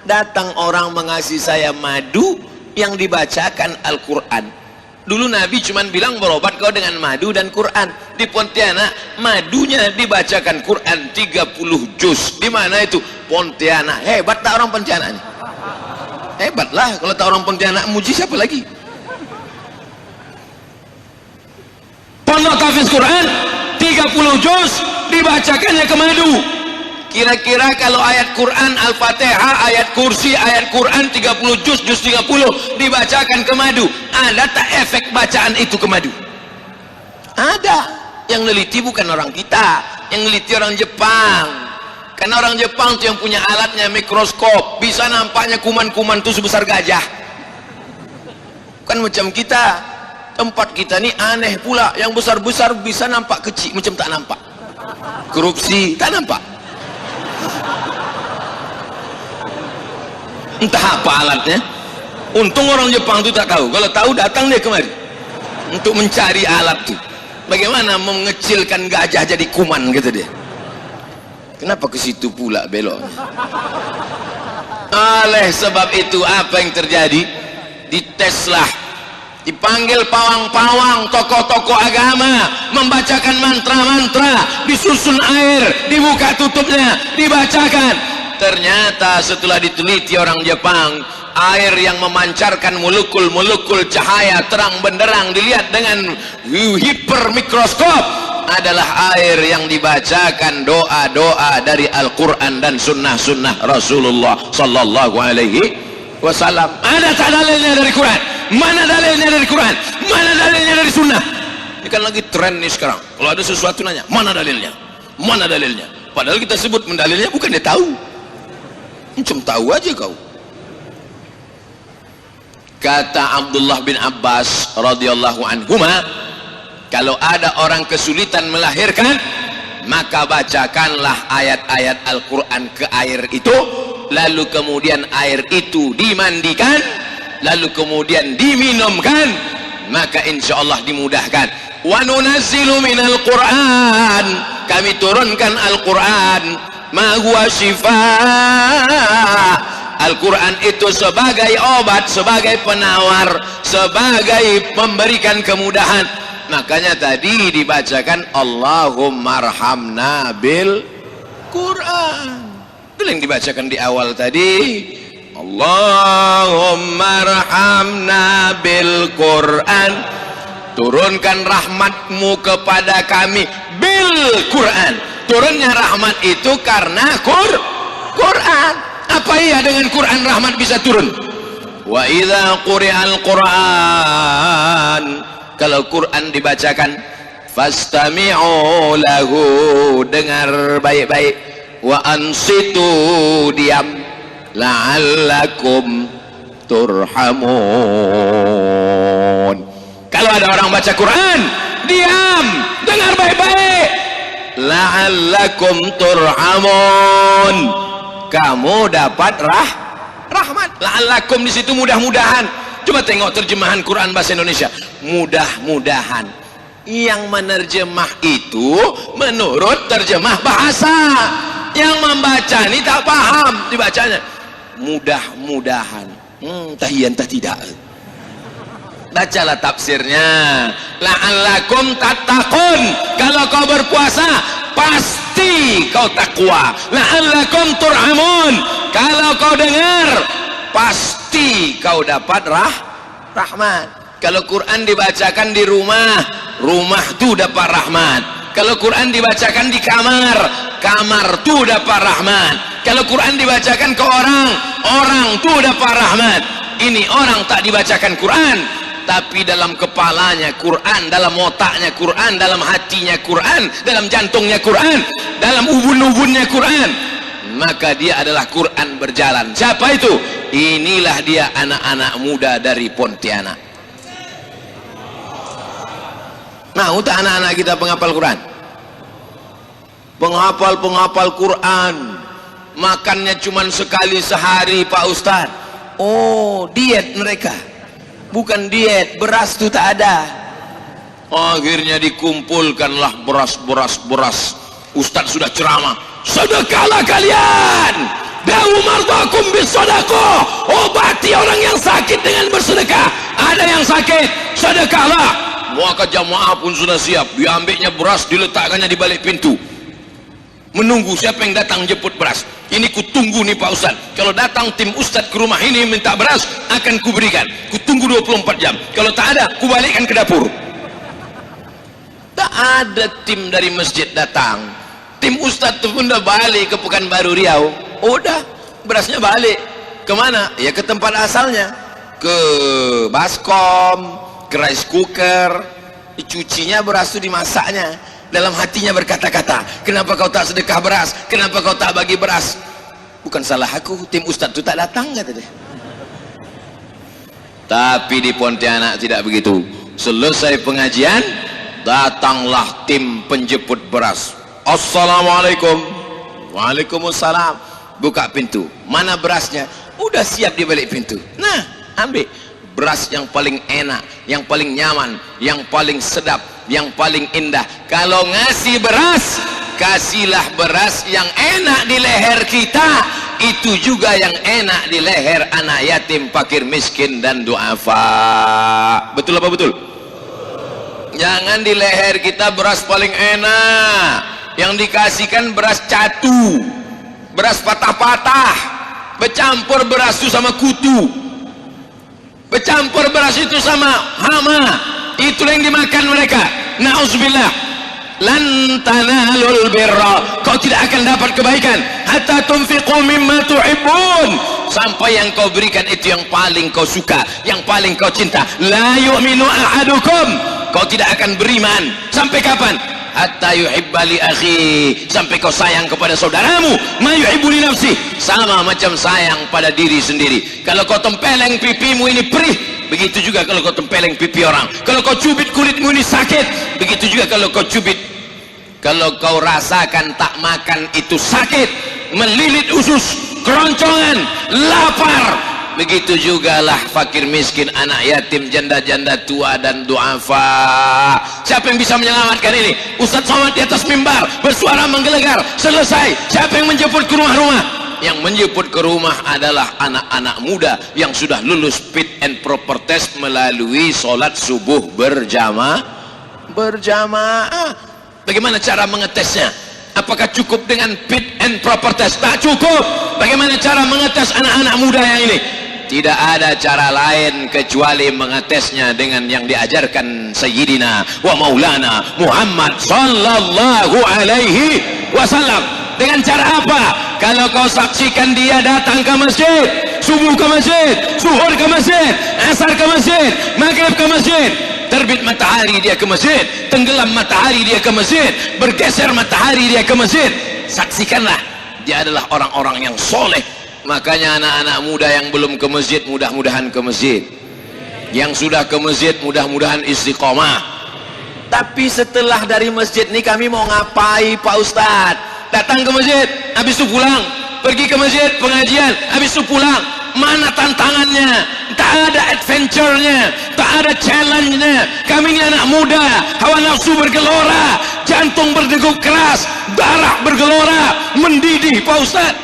datang orang mengasih saya madu yang dibacakan Al-Quran. Dulu Nabi cuma bilang berobat kau dengan madu dan Quran. Di Pontianak madunya dibacakan Quran 30 juz. Di mana itu? Pontianak. Hebat tak orang Pontianak ini? Hebat lah. Kalau tak orang Pontianak, muji siapa lagi? Pondok tahfiz Quran 30 juz dibacakannya ke madu. Kira-kira kalau ayat Quran Al-Fatihah, ayat kursi, ayat Quran 30 juz 30 dibacakan ke madu, ada tak efek bacaan itu ke madu? Ada. Yang neliti bukan orang kita, yang neliti orang Jepang. Karena orang Jepang tuh yang punya alatnya mikroskop, bisa nampaknya kuman-kuman itu sebesar gajah. Bukan macam kita. Tempat kita ini aneh pula, yang besar-besar bisa nampak kecil, macam tak nampak. Korupsi tak nampak. Entah apa alatnya. Untung orang Jepang itu tak tahu. Kalau tahu datang dia kemari untuk mencari alat itu. Bagaimana mengecilkan gajah jadi kuman, gitu dia. Kenapa ke situ pula belok? Oleh sebab itu apa yang terjadi? Diteslah, dipanggil pawang-pawang, tokoh-tokoh agama, membacakan mantra-mantra, disusun air, dibuka tutupnya, dibacakan. Ternyata setelah diteliti orang Jepang, air yang memancarkan molekul-molekul cahaya terang benderang dilihat dengan hipermikroskop, adalah air yang dibacakan doa-doa dari Al-Quran dan sunnah-sunnah Rasulullah sallallahu alaihi wasallam. Ada tak dalilnya dari Quran? Mana dalilnya dari Quran? Mana dalilnya dari sunnah? Ini kan lagi tren nih sekarang. Kalau ada sesuatu nanya, mana dalilnya? Mana dalilnya? Padahal kita sebut mendalilnya bukan dia tahu. Cuma tahu aja kau. Kata Abdullah bin Abbas radhiyallahu anhuma, kalau ada orang kesulitan melahirkan, maka bacakanlah ayat-ayat Al-Quran ke air itu, lalu kemudian air itu dimandikan, lalu kemudian diminumkan, maka insya Allah dimudahkan. Wa nunazzilu minal Quran, kami turunkan Al-Quran, ma huwa syifaa. Al-Quran itu sebagai obat, sebagai penawar, sebagai memberikan kemudahan. Makanya tadi dibacakan Allahumma arhamna bil Quran. Itu yang dibacakan di awal tadi. Allahumma arhamna bil Quran. Turunkan rahmatmu kepada kami bil Quran. Turunnya rahmat itu karena Quran. Apa iya dengan Quran rahmat bisa turun? Wa idza quri'al Quran, kalau Quran dibacakan, fastami'u lahu, dengar baik-baik, wa ansitu, diam, la'allakum turhamun. Kalau ada orang baca Quran, diam, dengar baik-baik, la'allakum turhamun, kamu dapat rahmat. La'allakum di situ mudah-mudahan. Coba tengok terjemahan Quran bahasa Indonesia, mudah-mudahan. Yang menerjemah itu menurut terjemah bahasa. Yang membaca ini tak paham dibacanya. Mudah-mudahan. Tahiyan tak tidak. Bacalah tafsirnya. La'allakum tattaqun. Kalau kau berpuasa, pasti kau takwa. La'allakum turhamun. Kalau kau dengar, pasti kau dapat rahmat. Kalau Quran dibacakan di rumah, rumah tu dapat rahmat. Kalau Quran dibacakan di kamar, kamar tu dapat rahmat. Kalau Quran dibacakan ke orang, orang tu dapat rahmat. Ini orang tak dibacakan Quran, tapi dalam kepalanya Quran, dalam otaknya Quran, dalam hatinya Quran, dalam jantungnya Quran, dalam ubun-ubunnya Quran, maka dia adalah Quran berjalan. Siapa itu? Inilah dia anak-anak muda dari Pontianak. Mau tak anak-anak kita penghafal Quran? Penghafal Quran, makannya cuma sekali sehari Pak Ustaz. Oh, diet mereka. Bukan diet, beras itu tak ada. Akhirnya dikumpulkanlah beras. Ustaz sudah ceramah, sedekahlah kalian, da'u mardakum bisedekah, obati orang yang sakit dengan bersedekah. Ada yang sakit, sedekahlah. Maka jamaah pun sudah siap, diambilnya beras, diletakkannya di balik pintu, menunggu siapa yang datang jemput beras. Ini kutunggu nih Pak Ustaz, kalau datang tim Ustaz ke rumah ini minta beras, akan kuberikan. Kutunggu 24 jam, kalau tak ada, kubalikkan ke dapur. Tak ada tim dari masjid datang. Tim Ustaz itu pun dah balik ke Pekanbaru Riau. Udah, berasnya balik. Kemana? Ya ke tempat asalnya, ke baskom, ke rice cooker. Dicucinya beras itu, dimasaknya. Dalam hatinya berkata-kata, kenapa kau tak sedekah beras? Kenapa kau tak bagi beras? Bukan salah aku, tim Ustaz itu tak datang, kata dia. Tapi di Pontianak tidak begitu. Selesai pengajian, datanglah tim penjemput beras. Assalamualaikum. Waalaikumsalam. Buka pintu, mana berasnya? Udah siap di balik pintu. Nah, ambil beras yang paling enak, yang paling nyaman, yang paling sedap, yang paling indah. Kalau ngasih beras, kasihlah beras yang enak di leher kita. Itu juga yang enak di leher anak yatim, fakir miskin dan duafa. Betul apa betul? Jangan di leher kita beras paling enak, yang dikasihkan beras catu, beras patah-patah, bercampur beras itu sama kutu, bercampur beras itu sama hama. Itulah yang dimakan mereka. Na'udzubillah. lan tanalul birra, kau tidak akan dapat kebaikan hatta tunfiqu mimma tuhibbun, sampai yang kau berikan itu yang paling kau suka, yang paling kau cinta. La yu'minu ahadukum, kau tidak akan beriman sampai kapan? Hatta yuhibba li akhi, sampai kau sayang kepada saudaramu ma yuhibbu li nafsi, sama macam sayang pada diri sendiri. Kalau kau tempeleng pipimu ini perih, begitu juga kalau kau tempeleng pipi orang. Kalau kau cubit kulitmu ini sakit, begitu juga kalau kau cubit. Kalau kau rasakan tak makan itu sakit, melilit usus, keroncongan, lapar, begitu jugalah fakir miskin, anak yatim, janda-janda tua dan duafa. Siapa yang bisa menyelamatkan ini? Ustaz Somad di atas mimbar bersuara menggelegar, selesai. Siapa yang menjemput ke rumah-rumah? Yang menjemput ke rumah adalah anak-anak muda yang sudah lulus fit and proper test melalui sholat subuh berjamaah. Bagaimana cara mengetesnya? Apakah cukup dengan fit and proper test? Tak cukup. Bagaimana cara mengetes anak-anak muda yang ini? Tidak ada cara lain kecuali mengetesnya dengan yang diajarkan Sayyidina wa Maulana Muhammad sallallahu alaihi wasallam. Dengan cara apa? Kalau kau saksikan dia datang ke masjid, subuh ke masjid, zuhur ke masjid, asar ke masjid, maghrib ke masjid, terbit matahari dia ke masjid, tenggelam matahari dia ke masjid, bergeser matahari dia ke masjid, saksikanlah dia adalah orang-orang yang soleh. Makanya anak-anak muda yang belum ke masjid, mudah-mudahan ke masjid. Yang sudah ke masjid, mudah-mudahan istiqomah. Tapi setelah dari masjid ini kami mau ngapai Pak Ustadz? Datang ke masjid, habis itu pulang. Pergi ke masjid, pengajian, habis itu pulang. Mana tantangannya? Tak ada adventure-nya, tak ada challenge-nya. Kami ini anak muda, hawa nafsu bergelora, jantung berdegup keras, darah bergelora, mendidih Pak Ustadz.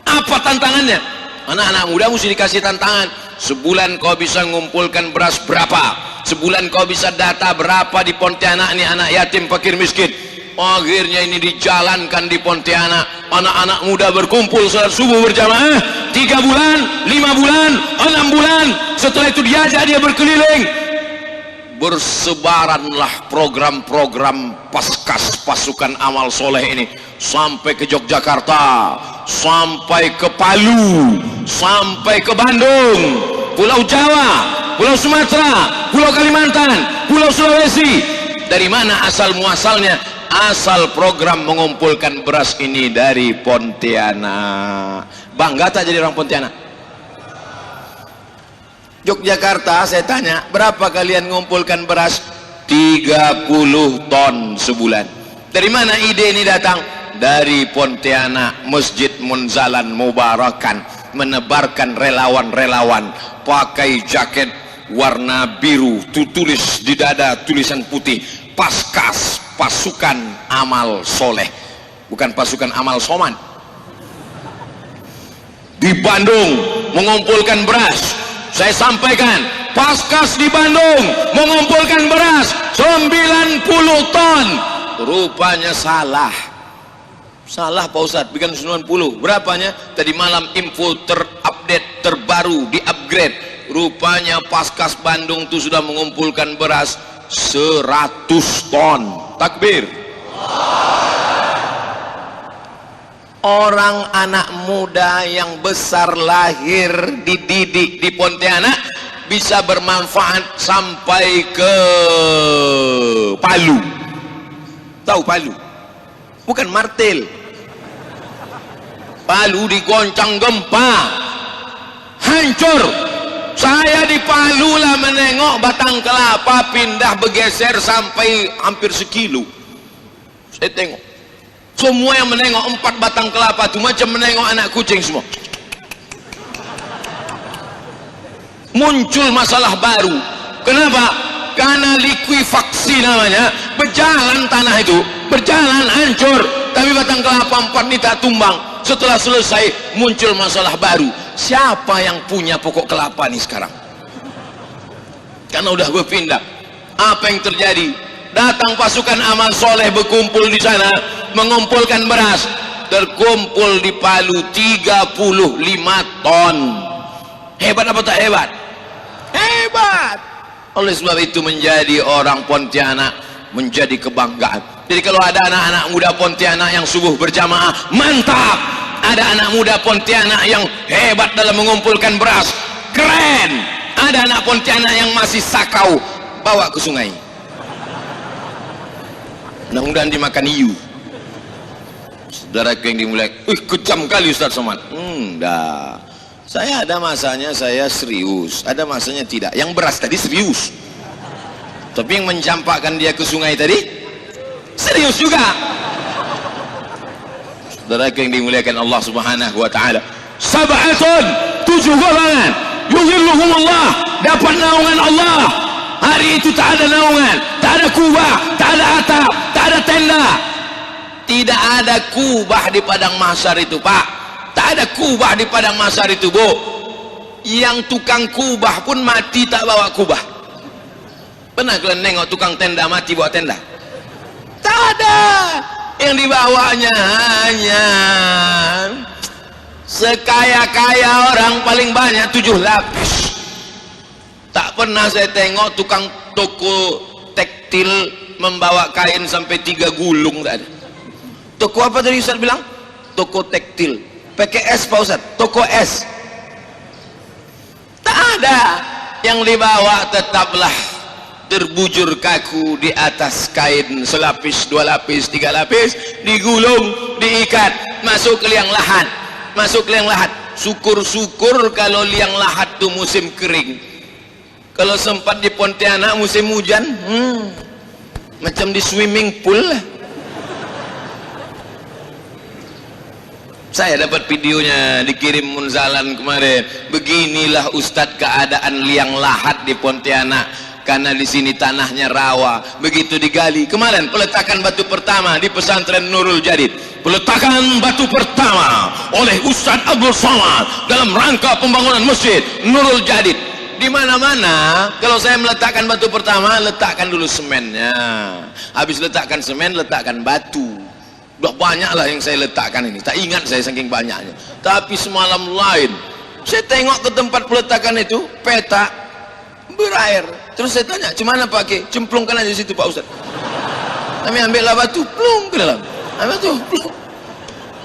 Apa tantangannya? Anak-anak muda mesti dikasih tantangan. Sebulan kau bisa mengumpulkan beras berapa? Sebulan kau bisa data berapa di Pontianak ini anak yatim fakir miskin? Akhirnya ini dijalankan di Pontianak. Anak-anak muda berkumpul salat subuh berjamaah 3 bulan, 5 bulan, 6 bulan. Setelah itu diajak dia berkeliling. Bersebaranlah program-program paskas pasukan amal soleh ini sampai ke Yogyakarta, sampai ke Palu, sampai ke Bandung, Pulau Jawa, Pulau Sumatera, Pulau Kalimantan, Pulau Sulawesi. Dari mana asal muasalnya? Asal program mengumpulkan beras ini dari Pontianak. Bangga tak jadi orang Pontianak? Yogyakarta, saya tanya, berapa kalian mengumpulkan beras? 30 ton sebulan. Dari mana ide ini datang? Dari Pontianak, Masjid Munzalan Mubarakan menebarkan relawan-relawan pakai jaket warna biru, tulis di dada tulisan putih, Paskas pasukan amal soleh, bukan pasukan amal soman. Di Bandung mengumpulkan beras. Saya sampaikan, Paskas di Bandung mengumpulkan beras 90 ton. Rupanya salah Pak Ustadz, bikin 90. Berapanya? Tadi malam info terupdate, terbaru, di upgrade. Rupanya Paskas Bandung itu sudah mengumpulkan beras 100 ton. Takbir. Orang anak muda yang besar lahir dididik di Pontianak bisa bermanfaat sampai ke Palu. Tahu Palu? Bukan Martil. Palu digoncang gempa, hancur. Saya di Palu lah menengok batang kelapa pindah bergeser sampai hampir sekilo. Saya tengok. Semua yang menengok 4 batang kelapa itu macam menengok anak kucing semua. Muncul masalah baru. Kenapa? Karena likuifaksi namanya. Berjalan tanah itu, berjalan hancur, tapi batang kelapa 4 ini tak tumbang. Setelah selesai muncul masalah baru. Siapa yang punya pokok kelapa nih sekarang? Karena udah berpindah. Apa yang terjadi? Datang pasukan amal soleh berkumpul di sana, mengumpulkan beras. Terkumpul di Palu 35 ton. Hebat apa tak hebat? Hebat. Oleh sebab itu menjadi orang Pontianak menjadi kebanggaan. Jadi kalau ada anak-anak muda Pontianak yang subuh berjamaah, mantap. Ada anak muda Pontianak yang hebat dalam mengumpulkan beras, keren. Ada anak Pontianak yang masih sakau, bawa ke sungai, mudah-mudahan dimakan hiu. Saudaraku yang dimuliakan, kejam kali Ustaz Somad. Dah. Saya ada masanya saya serius, ada masanya tidak. Yang beras tadi serius, tapi yang mencampakkan dia ke sungai tadi serius juga. Saudaraku yang dimuliakan Allah Subhanahu wa taala, sab'atun, 7 golongan, yuzilluhumullah, dapat naungan Allah. Hari itu tak ada naungan, tak ada kubah, tak ada atap, tak ada tenda. Tidak ada kubah di padang mahsyar itu, Pak. Tak ada kubah di padang mahsyar itu, Bu. Yang tukang kubah pun mati tak bawa kubah. Pernah kalian nengok tukang tenda mati bawa tenda? Tak ada. Yang dibawanya hanya sekaya-kaya orang paling banyak 7 lapis. Tak pernah saya tengok tukang toko tekstil membawa kain sampai 3 gulung, tak ada. Toko apa tadi Ustaz bilang? Toko tekstil. Pakai S Pak Ustaz, toko S. Tak ada. Yang dibawa tetaplah terbujur kaku di atas kain selapis, 2 lapis, 3 lapis, digulung, diikat, masuk ke liang lahat. Masuk ke liang lahat. Syukur-syukur kalau liang lahat tu musim kering. Kalau sempat di Pontianak musim hujan, macam di swimming pool lah. Saya dapat videonya dikirim Munzalan kemarin. Beginilah Ustadz keadaan liang lahat di Pontianak, karena di sini tanahnya rawa. Begitu digali kemarin, peletakan batu pertama di pesantren Nurul Jadid. Peletakan batu pertama oleh Ustadz Abdul Somad dalam rangka pembangunan masjid Nurul Jadid. Di mana-mana kalau saya meletakkan batu pertama, letakkan dulu semennya. Habis letakkan semen, letakkan batu. Udah banyak lah yang saya letakkan ini, tak ingat saya saking banyaknya. Tapi semalam lain, saya tengok ke tempat peletakan itu, peta berair. Terus saya tanya, cemana pakai? Cemplungkan aja situ Pak Ustaz. Kami ambillah batu, plung ke dalam. Ambil tu, plung.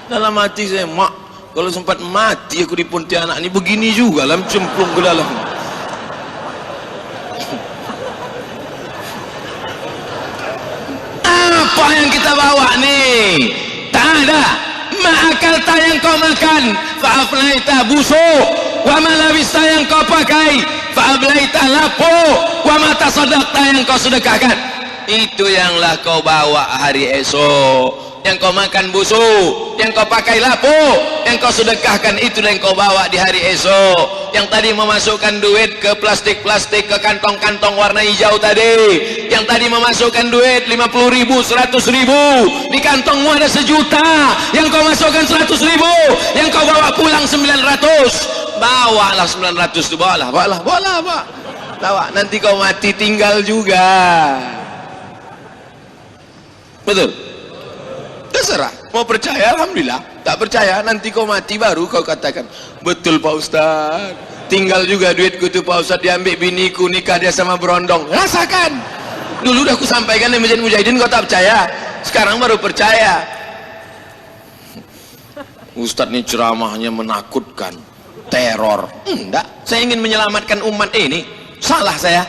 Dalam hati saya, mak, kalau sempat mati aku di Pontianak ini begini juga lah, cemplung ke dalam. Apa yang kita bawa nih? Tak ada. Ma'akalta yang kau makan, fa'aflaita busuk. Wa malabista yang kau pakai, fa'ablaita lapo. Wa mata sadaqta yang kau sedekahkan, itu yanglah kau bawa hari esok. Yang kau makan busuk, yang kau pakai lapuk, yang kau sedekahkan, itulah yang kau bawa di hari esok. Yang tadi memasukkan duit ke plastik-plastik, ke kantong-kantong warna hijau tadi, yang tadi memasukkan duit 50.000, 100.000, di kantongmu ada 1 juta, yang kau masukkan 100.000, yang kau bawa pulang 900. Bawalah 900 itu, bawa. Nanti kau mati tinggal juga. Betul? Terserah, mau percaya alhamdulillah, tak percaya nanti kau mati baru kau katakan betul Pak Ustaz, tinggal juga duitku tuh Pak Ustaz, diambil biniku, nikah dia sama berondong. Rasakan dulu udah aku sampaikan di Masjid Mujahidin, kau tak percaya, sekarang baru percaya. Ustaz ini ceramahnya menakutkan, teror. Enggak, saya ingin menyelamatkan umat ini. Salah saya?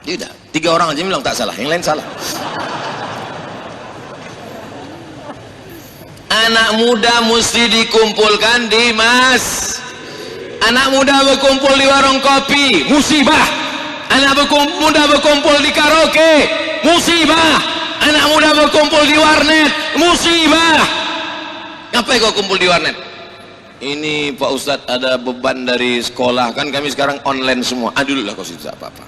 Tidak, 3 orang aja bilang tak salah, yang lain salah. Anak muda mesti dikumpulkan di mas. Anak muda berkumpul di warung kopi, musibah. Anak muda berkumpul di karaoke, musibah. Anak muda berkumpul di warnet, musibah. Ngapain kau kumpul di warnet? Ini Pak Ustadz ada beban dari sekolah, kan kami sekarang online semua. Dulu lah kau situ apa-apa.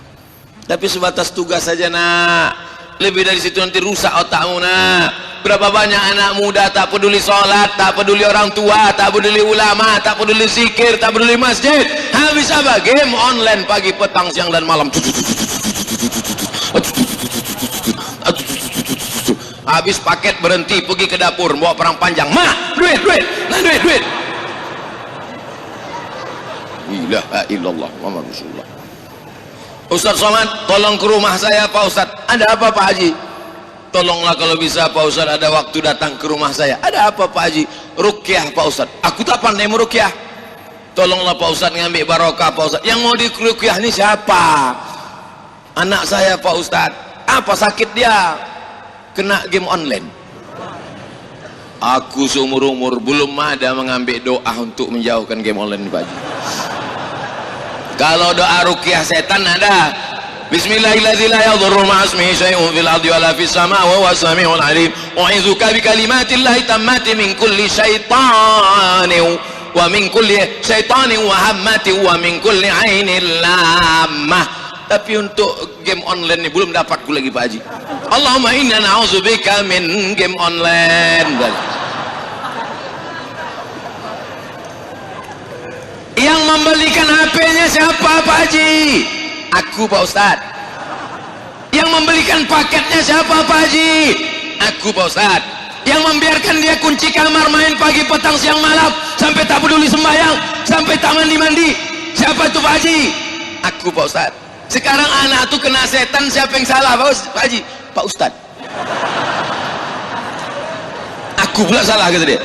Tapi sebatas tugas saja nak. Lebih dari situ nanti rusak otakmu nak. Berapa banyak anak muda tak peduli sholat, tak peduli orang tua, tak peduli ulama, tak peduli zikir, tak peduli masjid. Habis apa? Game online pagi, petang, siang dan malam. Habis paket berhenti pergi ke dapur bawa perang panjang. Duit. Nah duit. La ilaha illallah Muhammad Rasulullah. Ustaz Somad, tolong ke rumah saya Pak Ustaz. Ada apa Pak Haji? Tolonglah kalau bisa Pak Ustaz, ada waktu datang ke rumah saya. Ada apa Pak Haji? Ruqyah Pak Ustaz. Aku tak pandai meruqyah. Tolonglah Pak Ustaz ngambil barokah Pak Ustaz. Yang mau diruqyah ini siapa? Anak saya Pak Ustaz. Apa sakit dia? Kena game online. Aku seumur-umur belum ada mengambil doa untuk menjauhkan game online Pak Haji. Kalau doa ruqyah setan ada. Bismillahirrahmanirrahim. La yadurru ma'asmihi syai'un fil ardi wala fis sama' wa huwas sami'ul 'alim. U'idzuka bi kalimatillahi tammati min kulli syaitanin wa min kulli syaitanin wa hammatin wa min kulli 'ainin lammah. Tapi untuk game online ini belum dapat ku lagi Pak Haji. Allahumma inna na'udzubika min game online. Yang membelikan HP-nya siapa Pak Haji? Aku Pak Ustaz. Yang membelikan paketnya siapa Pak Haji? Aku Pak Ustaz. Yang membiarkan dia kunci kamar main pagi petang siang malam sampai tak peduli sembahyang, sampai tak mandi-mandi, siapa itu Pak Haji? Aku Pak Ustaz. Sekarang anak tuh kena setan, siapa yang salah Pak Haji? Pak Ustaz. Aku pula salah kata dia.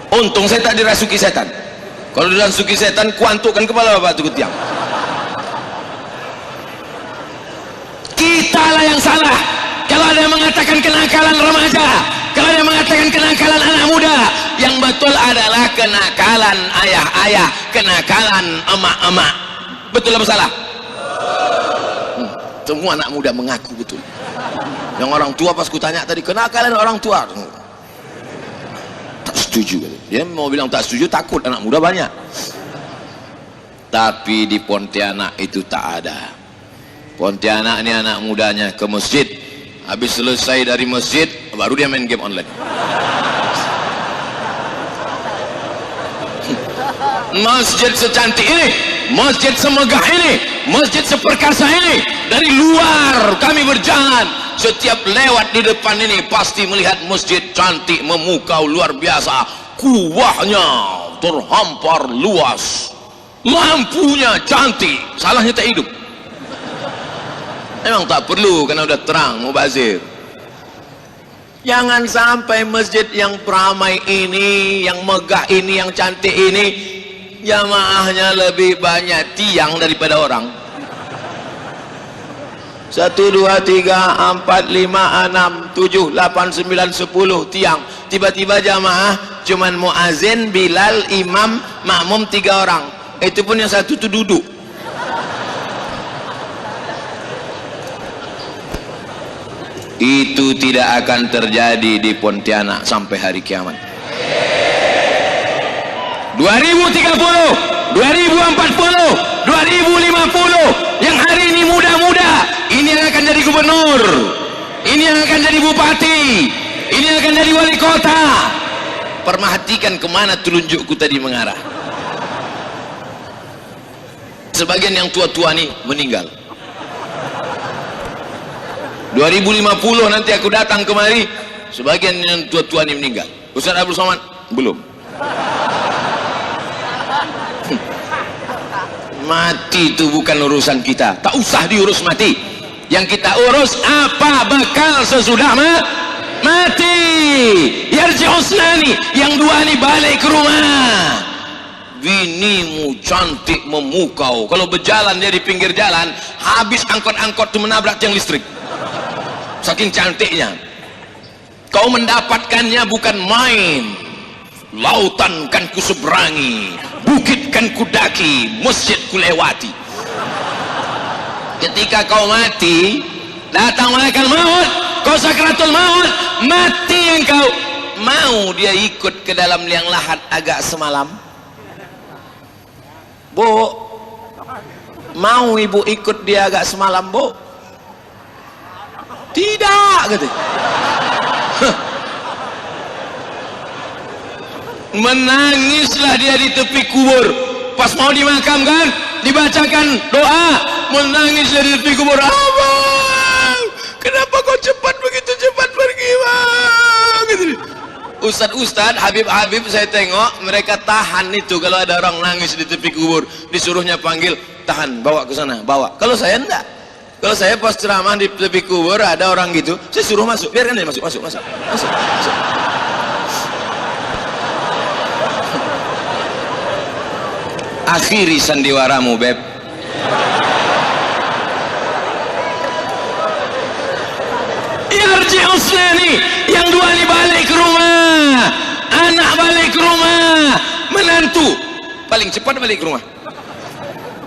Untung saya tak dirasuki setan. Kalau dirasuki setan, kuantukkan kepala bapak itu ke tiang. Kitalah yang salah. Kalau ada yang mengatakan kenakalan remaja, kalau ada yang mengatakan kenakalan anak muda, yang betul adalah kenakalan ayah-ayah, kenakalan emak-emak. Betul apa salah? Semua anak muda mengaku betul. Yang orang tua pas kutanya tadi, kenakalan orang tua, tak setuju. Dia mau bilang tak setuju, takut anak muda banyak. Tapi di Pontianak itu tak ada. Pontianak ini anak mudanya ke masjid, habis selesai dari masjid baru dia main game online. Masjid secantik ini, masjid semegah ini, masjid seperkasa ini, dari luar kami berjalan, setiap lewat di depan ini pasti melihat masjid cantik, memukau luar biasa, kuahnya terhampar luas, lampunya cantik, salahnya tak hidup. Memang tak perlu karena udah terang mubazir. Jangan sampai masjid yang ramai ini, yang megah ini, yang cantik ini, jamaahnya lebih banyak tiang daripada orang. 1, 2, 3, 4, 5, 6, 7, 8, 9, 10 tiang. Tiba-tiba jamaah cuman muazin, Bilal, imam, makmum 3 orang. Itu pun yang satu itu duduk. Itu tidak akan terjadi di Pontianak sampai hari kiamat. 2030, 2040, 2050, yang hari ini muda-muda, ini yang akan jadi gubernur, ini yang akan jadi bupati, ini yang akan jadi wali kota. Perhatikan kemana telunjukku tadi mengarah. Sebagian yang tua-tua nih meninggal. 2050 nanti aku datang kemari, sebagian yang tua-tua ini meninggal. Ustaz Abdul Somad belum. Mati itu bukan urusan kita, tak usah diurus mati. Yang kita urus apa bekal sesudah mati. Yarji'usnani, yang dua ini balik ke rumah. Binimu cantik memukau, kalau berjalan dia di pinggir jalan, habis angkot-angkot itu menabrak tiang listrik. Saking cantiknya. Kau mendapatkannya bukan main. Lautan kan ku seberangi, bukit kan ku daki, masjid ku lewati. Ketika kau mati, datang malaikat maut, kau sakratul maut, mati engkau. Mau dia ikut ke dalam liang lahat agak semalam? Bu, mau ibu ikut dia agak semalam, Bu? Tidak, gitu. Menangislah dia di tepi kubur. Pas mau dimakamkan, dibacakan doa, menangislah di tepi kubur. Abang, kenapa kau cepat begitu cepat pergi, Bang? Gitu. Ustadz, Habib saya tengok mereka tahan itu kalau ada orang nangis di tepi kubur, disuruhnya panggil, tahan, bawa ke sana, bawa. Kalau saya enggak. Kalau saya pas ceramah di tepi kubur ada orang gitu, saya suruh masuk, biarkan dia masuk. Akhiri sandiwaramu, Beb. Yarji usnani, yang dua ini balik ke rumah, anak balik ke rumah, menantu paling cepat balik ke rumah,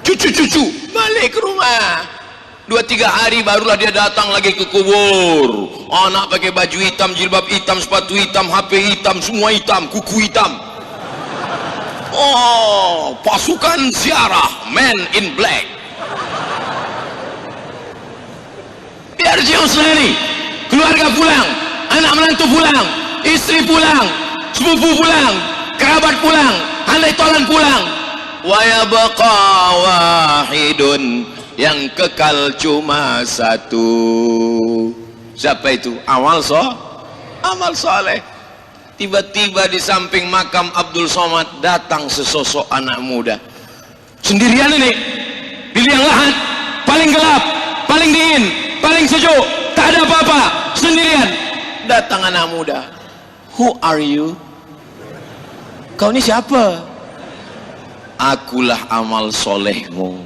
cucu balik ke rumah, 2-3 hari barulah dia datang lagi ke kubur. Anak pakai baju hitam, jilbab hitam, sepatu hitam, HP hitam, semua hitam, kuku hitam. Oh, pasukan ziarah, men in black. Yarji usnani, keluarga pulang, anak menantu pulang, istri pulang, sepupu pulang, kerabat pulang, handai tolan pulang. Wa yabqa wahidun, yang kekal cuma satu. Siapa itu? Amal soleh. Tiba-tiba di samping makam Abdul Somad datang sesosok anak muda. Sendirian ini, di liang lahat, paling gelap, paling dingin, paling sejuk, tak ada apa-apa, sendirian. Datang anak muda. Who are you? Kau ini siapa? Akulah amal solehmu.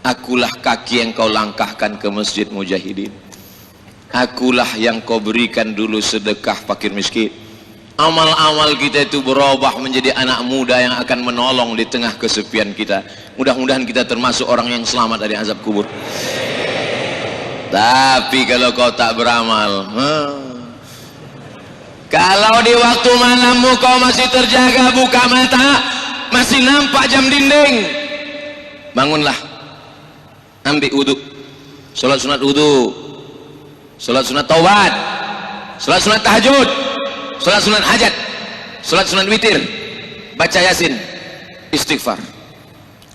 Akulah kaki yang kau langkahkan ke Masjid Mujahidin. Akulah yang kau berikan dulu sedekah fakir miskin. Amal-amal kita itu berubah menjadi anak muda yang akan menolong di tengah kesepian kita. Mudah-mudahan kita termasuk orang yang selamat dari azab kubur. Tapi kalau kau tak beramal, kalau di waktu malammu kau masih terjaga, buka mata, masih nampak jam dinding, bangunlah, ambil wudhu, sholat sunat wudhu, sholat sunat taubat, sholat sunat tahajud, sholat sunat hajat, sholat sunat witir, baca yasin, istighfar.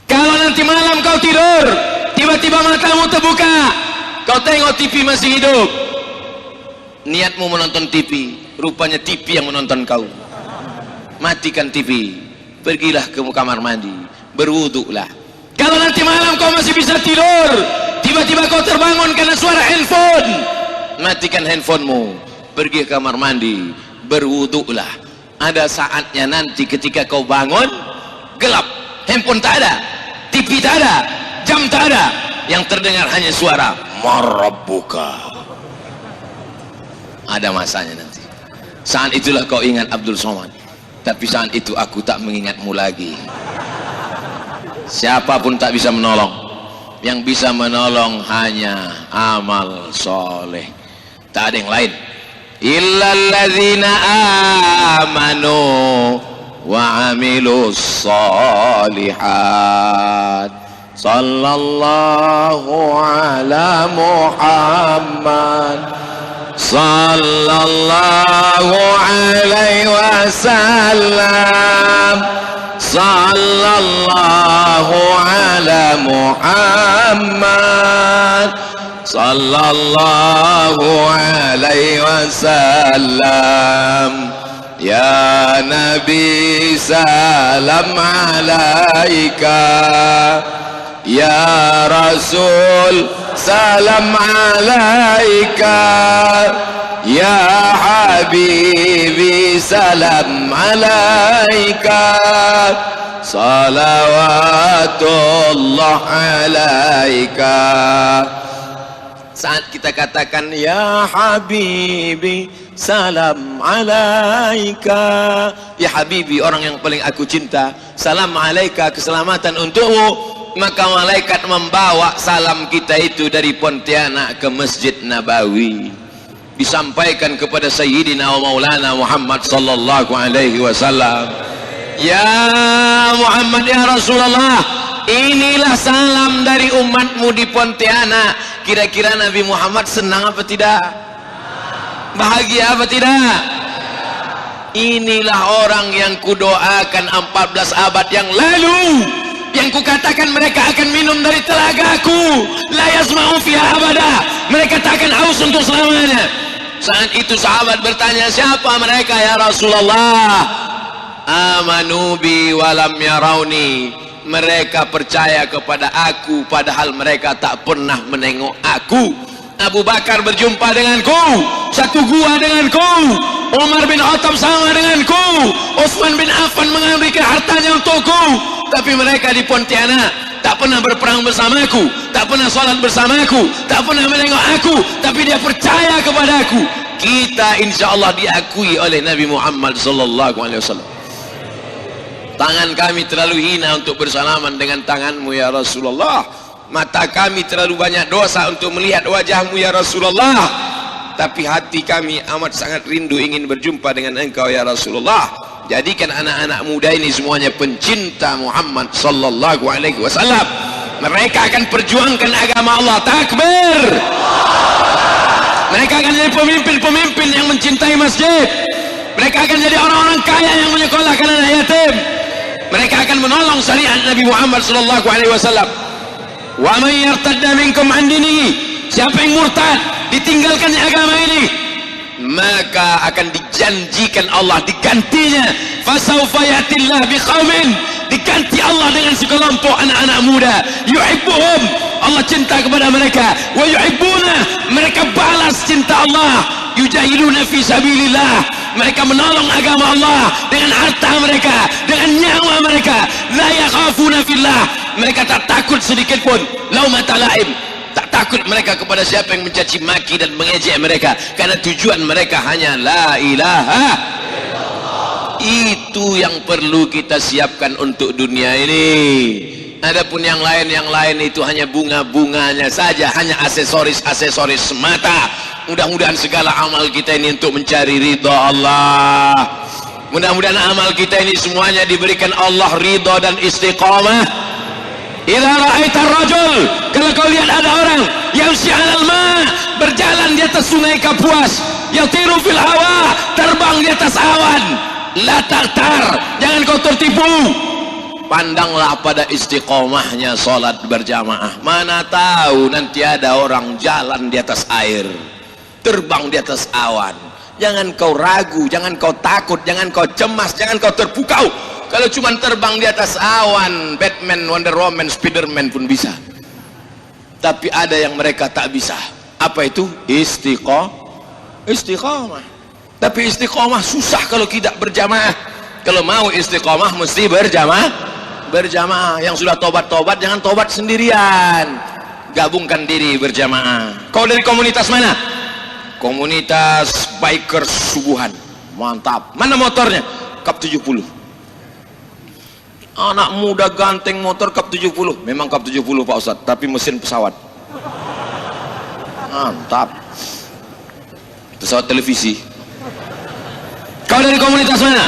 Kalau nanti malam kau tidur, tiba-tiba matamu terbuka, kau tengok TV masih hidup, niatmu menonton TV, rupanya TV yang menonton kau. Matikan TV, pergilah ke kamar mandi, berwuduklah. Kalau nanti malam kau masih bisa tidur, tiba-tiba kau terbangun karena suara handphone, matikan handphonemu, pergi ke kamar mandi, berwuduklah. Ada saatnya nanti ketika kau bangun, gelap, handphone tak ada, TV tak ada, jam tak ada, yang terdengar hanya suara marabbuka. Ada masanya nanti. Saat itulah kau ingat Abdul Somad. Tapi saat itu aku tak mengingatmu lagi. Siapapun tak bisa menolong. Yang bisa menolong hanya amal soleh. Tak ada yang lain. Illalladzina amanu wa amilus solihat. Sallallahu ala Muhammad, sallallahu alaihi wasallam, sallallahu ala Muhammad, sallallahu alaihi wasallam. Ya Nabi salam alaika, ya Rasul salam alaika, ya Habibi salam alaika, salawatullah alaika. Saat kita katakan ya Habibi salam alaika, ya Habibi orang yang paling aku cinta, salam alaika, keselamatan untukmu, maka malaikat membawa salam kita itu dari Pontianak ke Masjid Nabawi, disampaikan kepada Sayyidina wa Maulana Muhammad sallallahu alaihi wasallam. Ya Muhammad, ya Rasulullah, inilah salam dari umatmu di Pontianak. Kira-kira Nabi Muhammad senang apa tidak? Bahagia apa tidak? Inilah orang yang kudoakan 14 abad yang lalu, yang kukatakan mereka akan minum dari telagaku, la yasma'u fiha abada, mereka tak akan haus untuk selamanya. Saat itu sahabat bertanya, siapa mereka ya Rasulullah? Amanu bi walam yarauni. Mereka percaya kepada aku padahal mereka tak pernah menengok aku. Abu Bakar berjumpa denganku, satu gua denganku. Umar bin Khattab sama denganku. Utsman bin Affan mengambilkan hartanya untukku. Tapi mereka di Pontianak tak pernah berperang bersamaku, tak pernah sholat bersamaku, tak pernah menengok aku, tapi dia percaya kepada aku. Kita insya Allah diakui oleh Nabi Muhammad sallallahu alaihi wasallam. Tangan kami terlalu hina untuk bersalaman dengan tanganmu ya Rasulullah. Mata kami terlalu banyak dosa untuk melihat wajahmu ya Rasulullah. Tapi hati kami amat sangat rindu ingin berjumpa dengan engkau ya Rasulullah. Jadikan anak-anak muda ini semuanya pencinta Muhammad sallallahu alaihi wasallam. Mereka akan perjuangkan agama Allah. Takbir. Mereka akan jadi pemimpin-pemimpin yang mencintai masjid. Mereka akan jadi orang-orang kaya yang menyekolahkan anak yatim. Mereka akan menolong syariat Nabi Muhammad sallallahu alaihi wasallam. Wa man yartadda minkum an dinihi, siapa yang murtad, ditinggalkannya agama ini, maka akan dijanjikan Allah digantinya. Fasawfa yatillah biqaumin, diganti Allah dengan sekelompok anak-anak muda. Yuhibbuhum, Allah cinta kepada mereka. Wa yuhibbuna, mereka balas cinta Allah. Yujahiduna fi sabilillah, mereka menolong agama Allah dengan harta mereka, dengan nyawa mereka. La yakhafuna fillah, mereka tak takut sedikit pun laumata laim, tak takut mereka kepada siapa yang mencaci maki dan mengejek mereka, karena tujuan mereka hanya la ilaha illallah. Itu yang perlu kita siapkan untuk dunia ini. Adapun yang lain itu hanya bunga-bunganya saja, hanya aksesoris semata. Mudah-mudahan segala amal kita ini untuk mencari ridha Allah. Mudah-mudahan amal kita ini semuanya diberikan Allah ridha dan istiqamah. Idza ra'aita ar-rajul, kalau kau lihat ada orang yamshi 'alal ma', berjalan di atas sungai Kapuas, yatiru fil hawa, terbang di atas awan, la tartar, jangan kau tertipu. Pandanglah pada istiqomahnya salat berjamaah. Mana tahu nanti ada orang jalan di atas air, terbang di atas awan. Jangan kau ragu, jangan kau takut, jangan kau cemas, jangan kau terpukau. Kalau cuma terbang di atas awan, Batman, Wonder Woman, Spiderman pun bisa. Tapi ada yang mereka tak bisa. Apa itu? Istiqomah. Tapi istiqomah susah kalau tidak berjamaah. Kalau mau istiqomah mesti berjamaah. Yang sudah tobat-tobat jangan tobat sendirian. Gabungkan diri berjamaah. Kau dari komunitas mana? Komunitas bikers subuhan. Mantap. Mana motornya? Kap 70. Anak muda ganteng motor Kap 70. Memang Kap 70 Pak Ustadz, tapi mesin pesawat. Mantap. Pesawat televisi. Kau dari komunitas mana?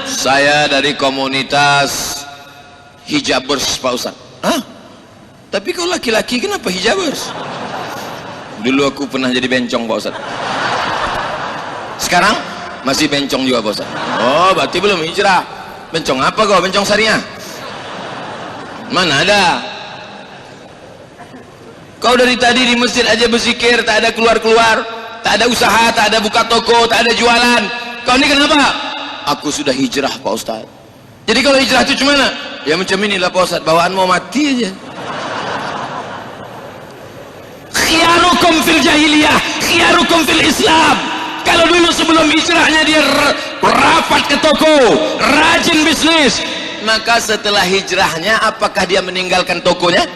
Saya dari komunitas hijabers Pak Ustadz. Hah? Tapi kau laki-laki kenapa hijabers? Dulu aku pernah jadi bencong Pak Ustadz. Sekarang masih bencong juga Pak Ustadz. Oh berarti belum hijrah. Bencong apa kau? Bencong syariah? Mana ada? Kau dari tadi di masjid aja berzikir, tak ada keluar-keluar, tak ada usaha, tak ada buka toko, tak ada jualan. Kau ini kenapa? Aku sudah hijrah Pak Ustadz. Jadi kalau hijrah itu cuma ya macam inilah Pak Ustadz, bawaan mau mati aja. Khiyarukum fil jahiliyah, khiyarukum fil Islam. Kalau dulu sebelum hijrahnya dia rapat ke toko, rajin bisnis, maka setelah hijrahnya apakah dia meninggalkan tokonya?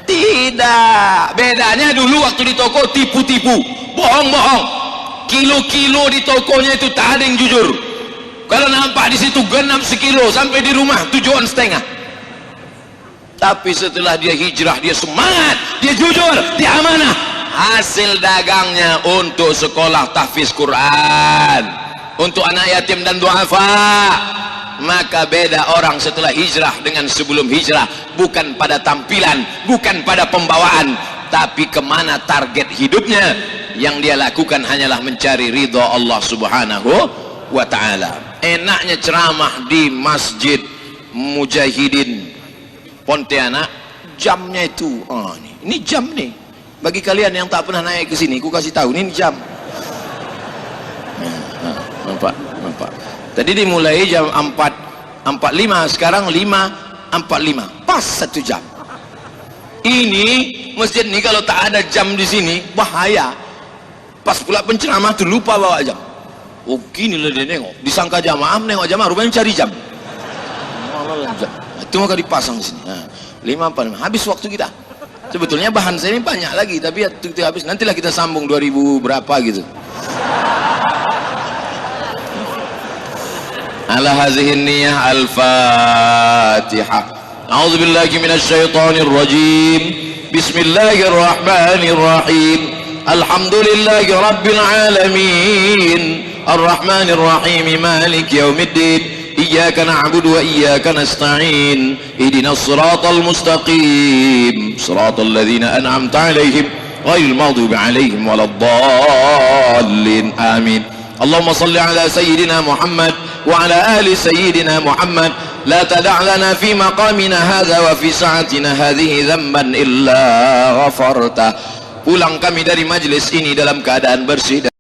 Tidak. Bedanya dulu waktu di toko tipu-tipu, bohong-bohong. Kilo-kilo di tokonya itu tak ada yang jujur. Kalau nampak di situ genap sekilo, sampai di rumah 7,5. Tapi setelah dia hijrah, dia semangat, dia jujur, dia amanah. Hasil dagangnya untuk sekolah tahfiz Quran, untuk anak yatim dan duafa. Maka beda orang setelah hijrah dengan sebelum hijrah, bukan pada tampilan, bukan pada pembawaan, tapi kemana target hidupnya. Yang dia lakukan hanyalah mencari ridha Allah subhanahu wa ta'ala. Enaknya ceramah di Masjid Mujahidin Pontianak, jamnya itu ini jam nih. Bagi kalian yang tak pernah naik ke sini, ku kasih tahu, ini jam. Nampak. Tadi dimulai jam 4.45, sekarang 5.45, pas 1 jam. Ini masjid ini kalau tak ada jam di sini bahaya. Pas pula penceramah tuh lupa bawa jam. Oh gini lah dia nengok, disangka jamaah, nengok jamaah, rupanya cari jam. Malah jam. Itu maka dipasang di sini. Nah, 5.45, habis waktu kita. Sebetulnya bahan saya ini banyak lagi, tapi ya itu habis. Nantilah kita sambung 2000 berapa gitu. Ala hazihi niyyah al-Fatihah. A'udzu billahi minasy syaithanir rajim. Bismillahirrahmanirrahim. Alhamdulillahi rabbil alamin. Arrahmanir rahim. Maliki yaumiddin. إياك نعبد وإياك نستعين اهدنا الصراط المستقيم صراط الذين أنعمت عليهم غير المغضوب عليهم ولا الضالين آمين اللهم صل على سيدنا محمد وعلى آل سيدنا محمد لا تدع لنا في مقامنا هذا وفي ساعتنا هذه ذنبا إلا غفرته. Pulang kami dari majlis ini dalam keadaan bersih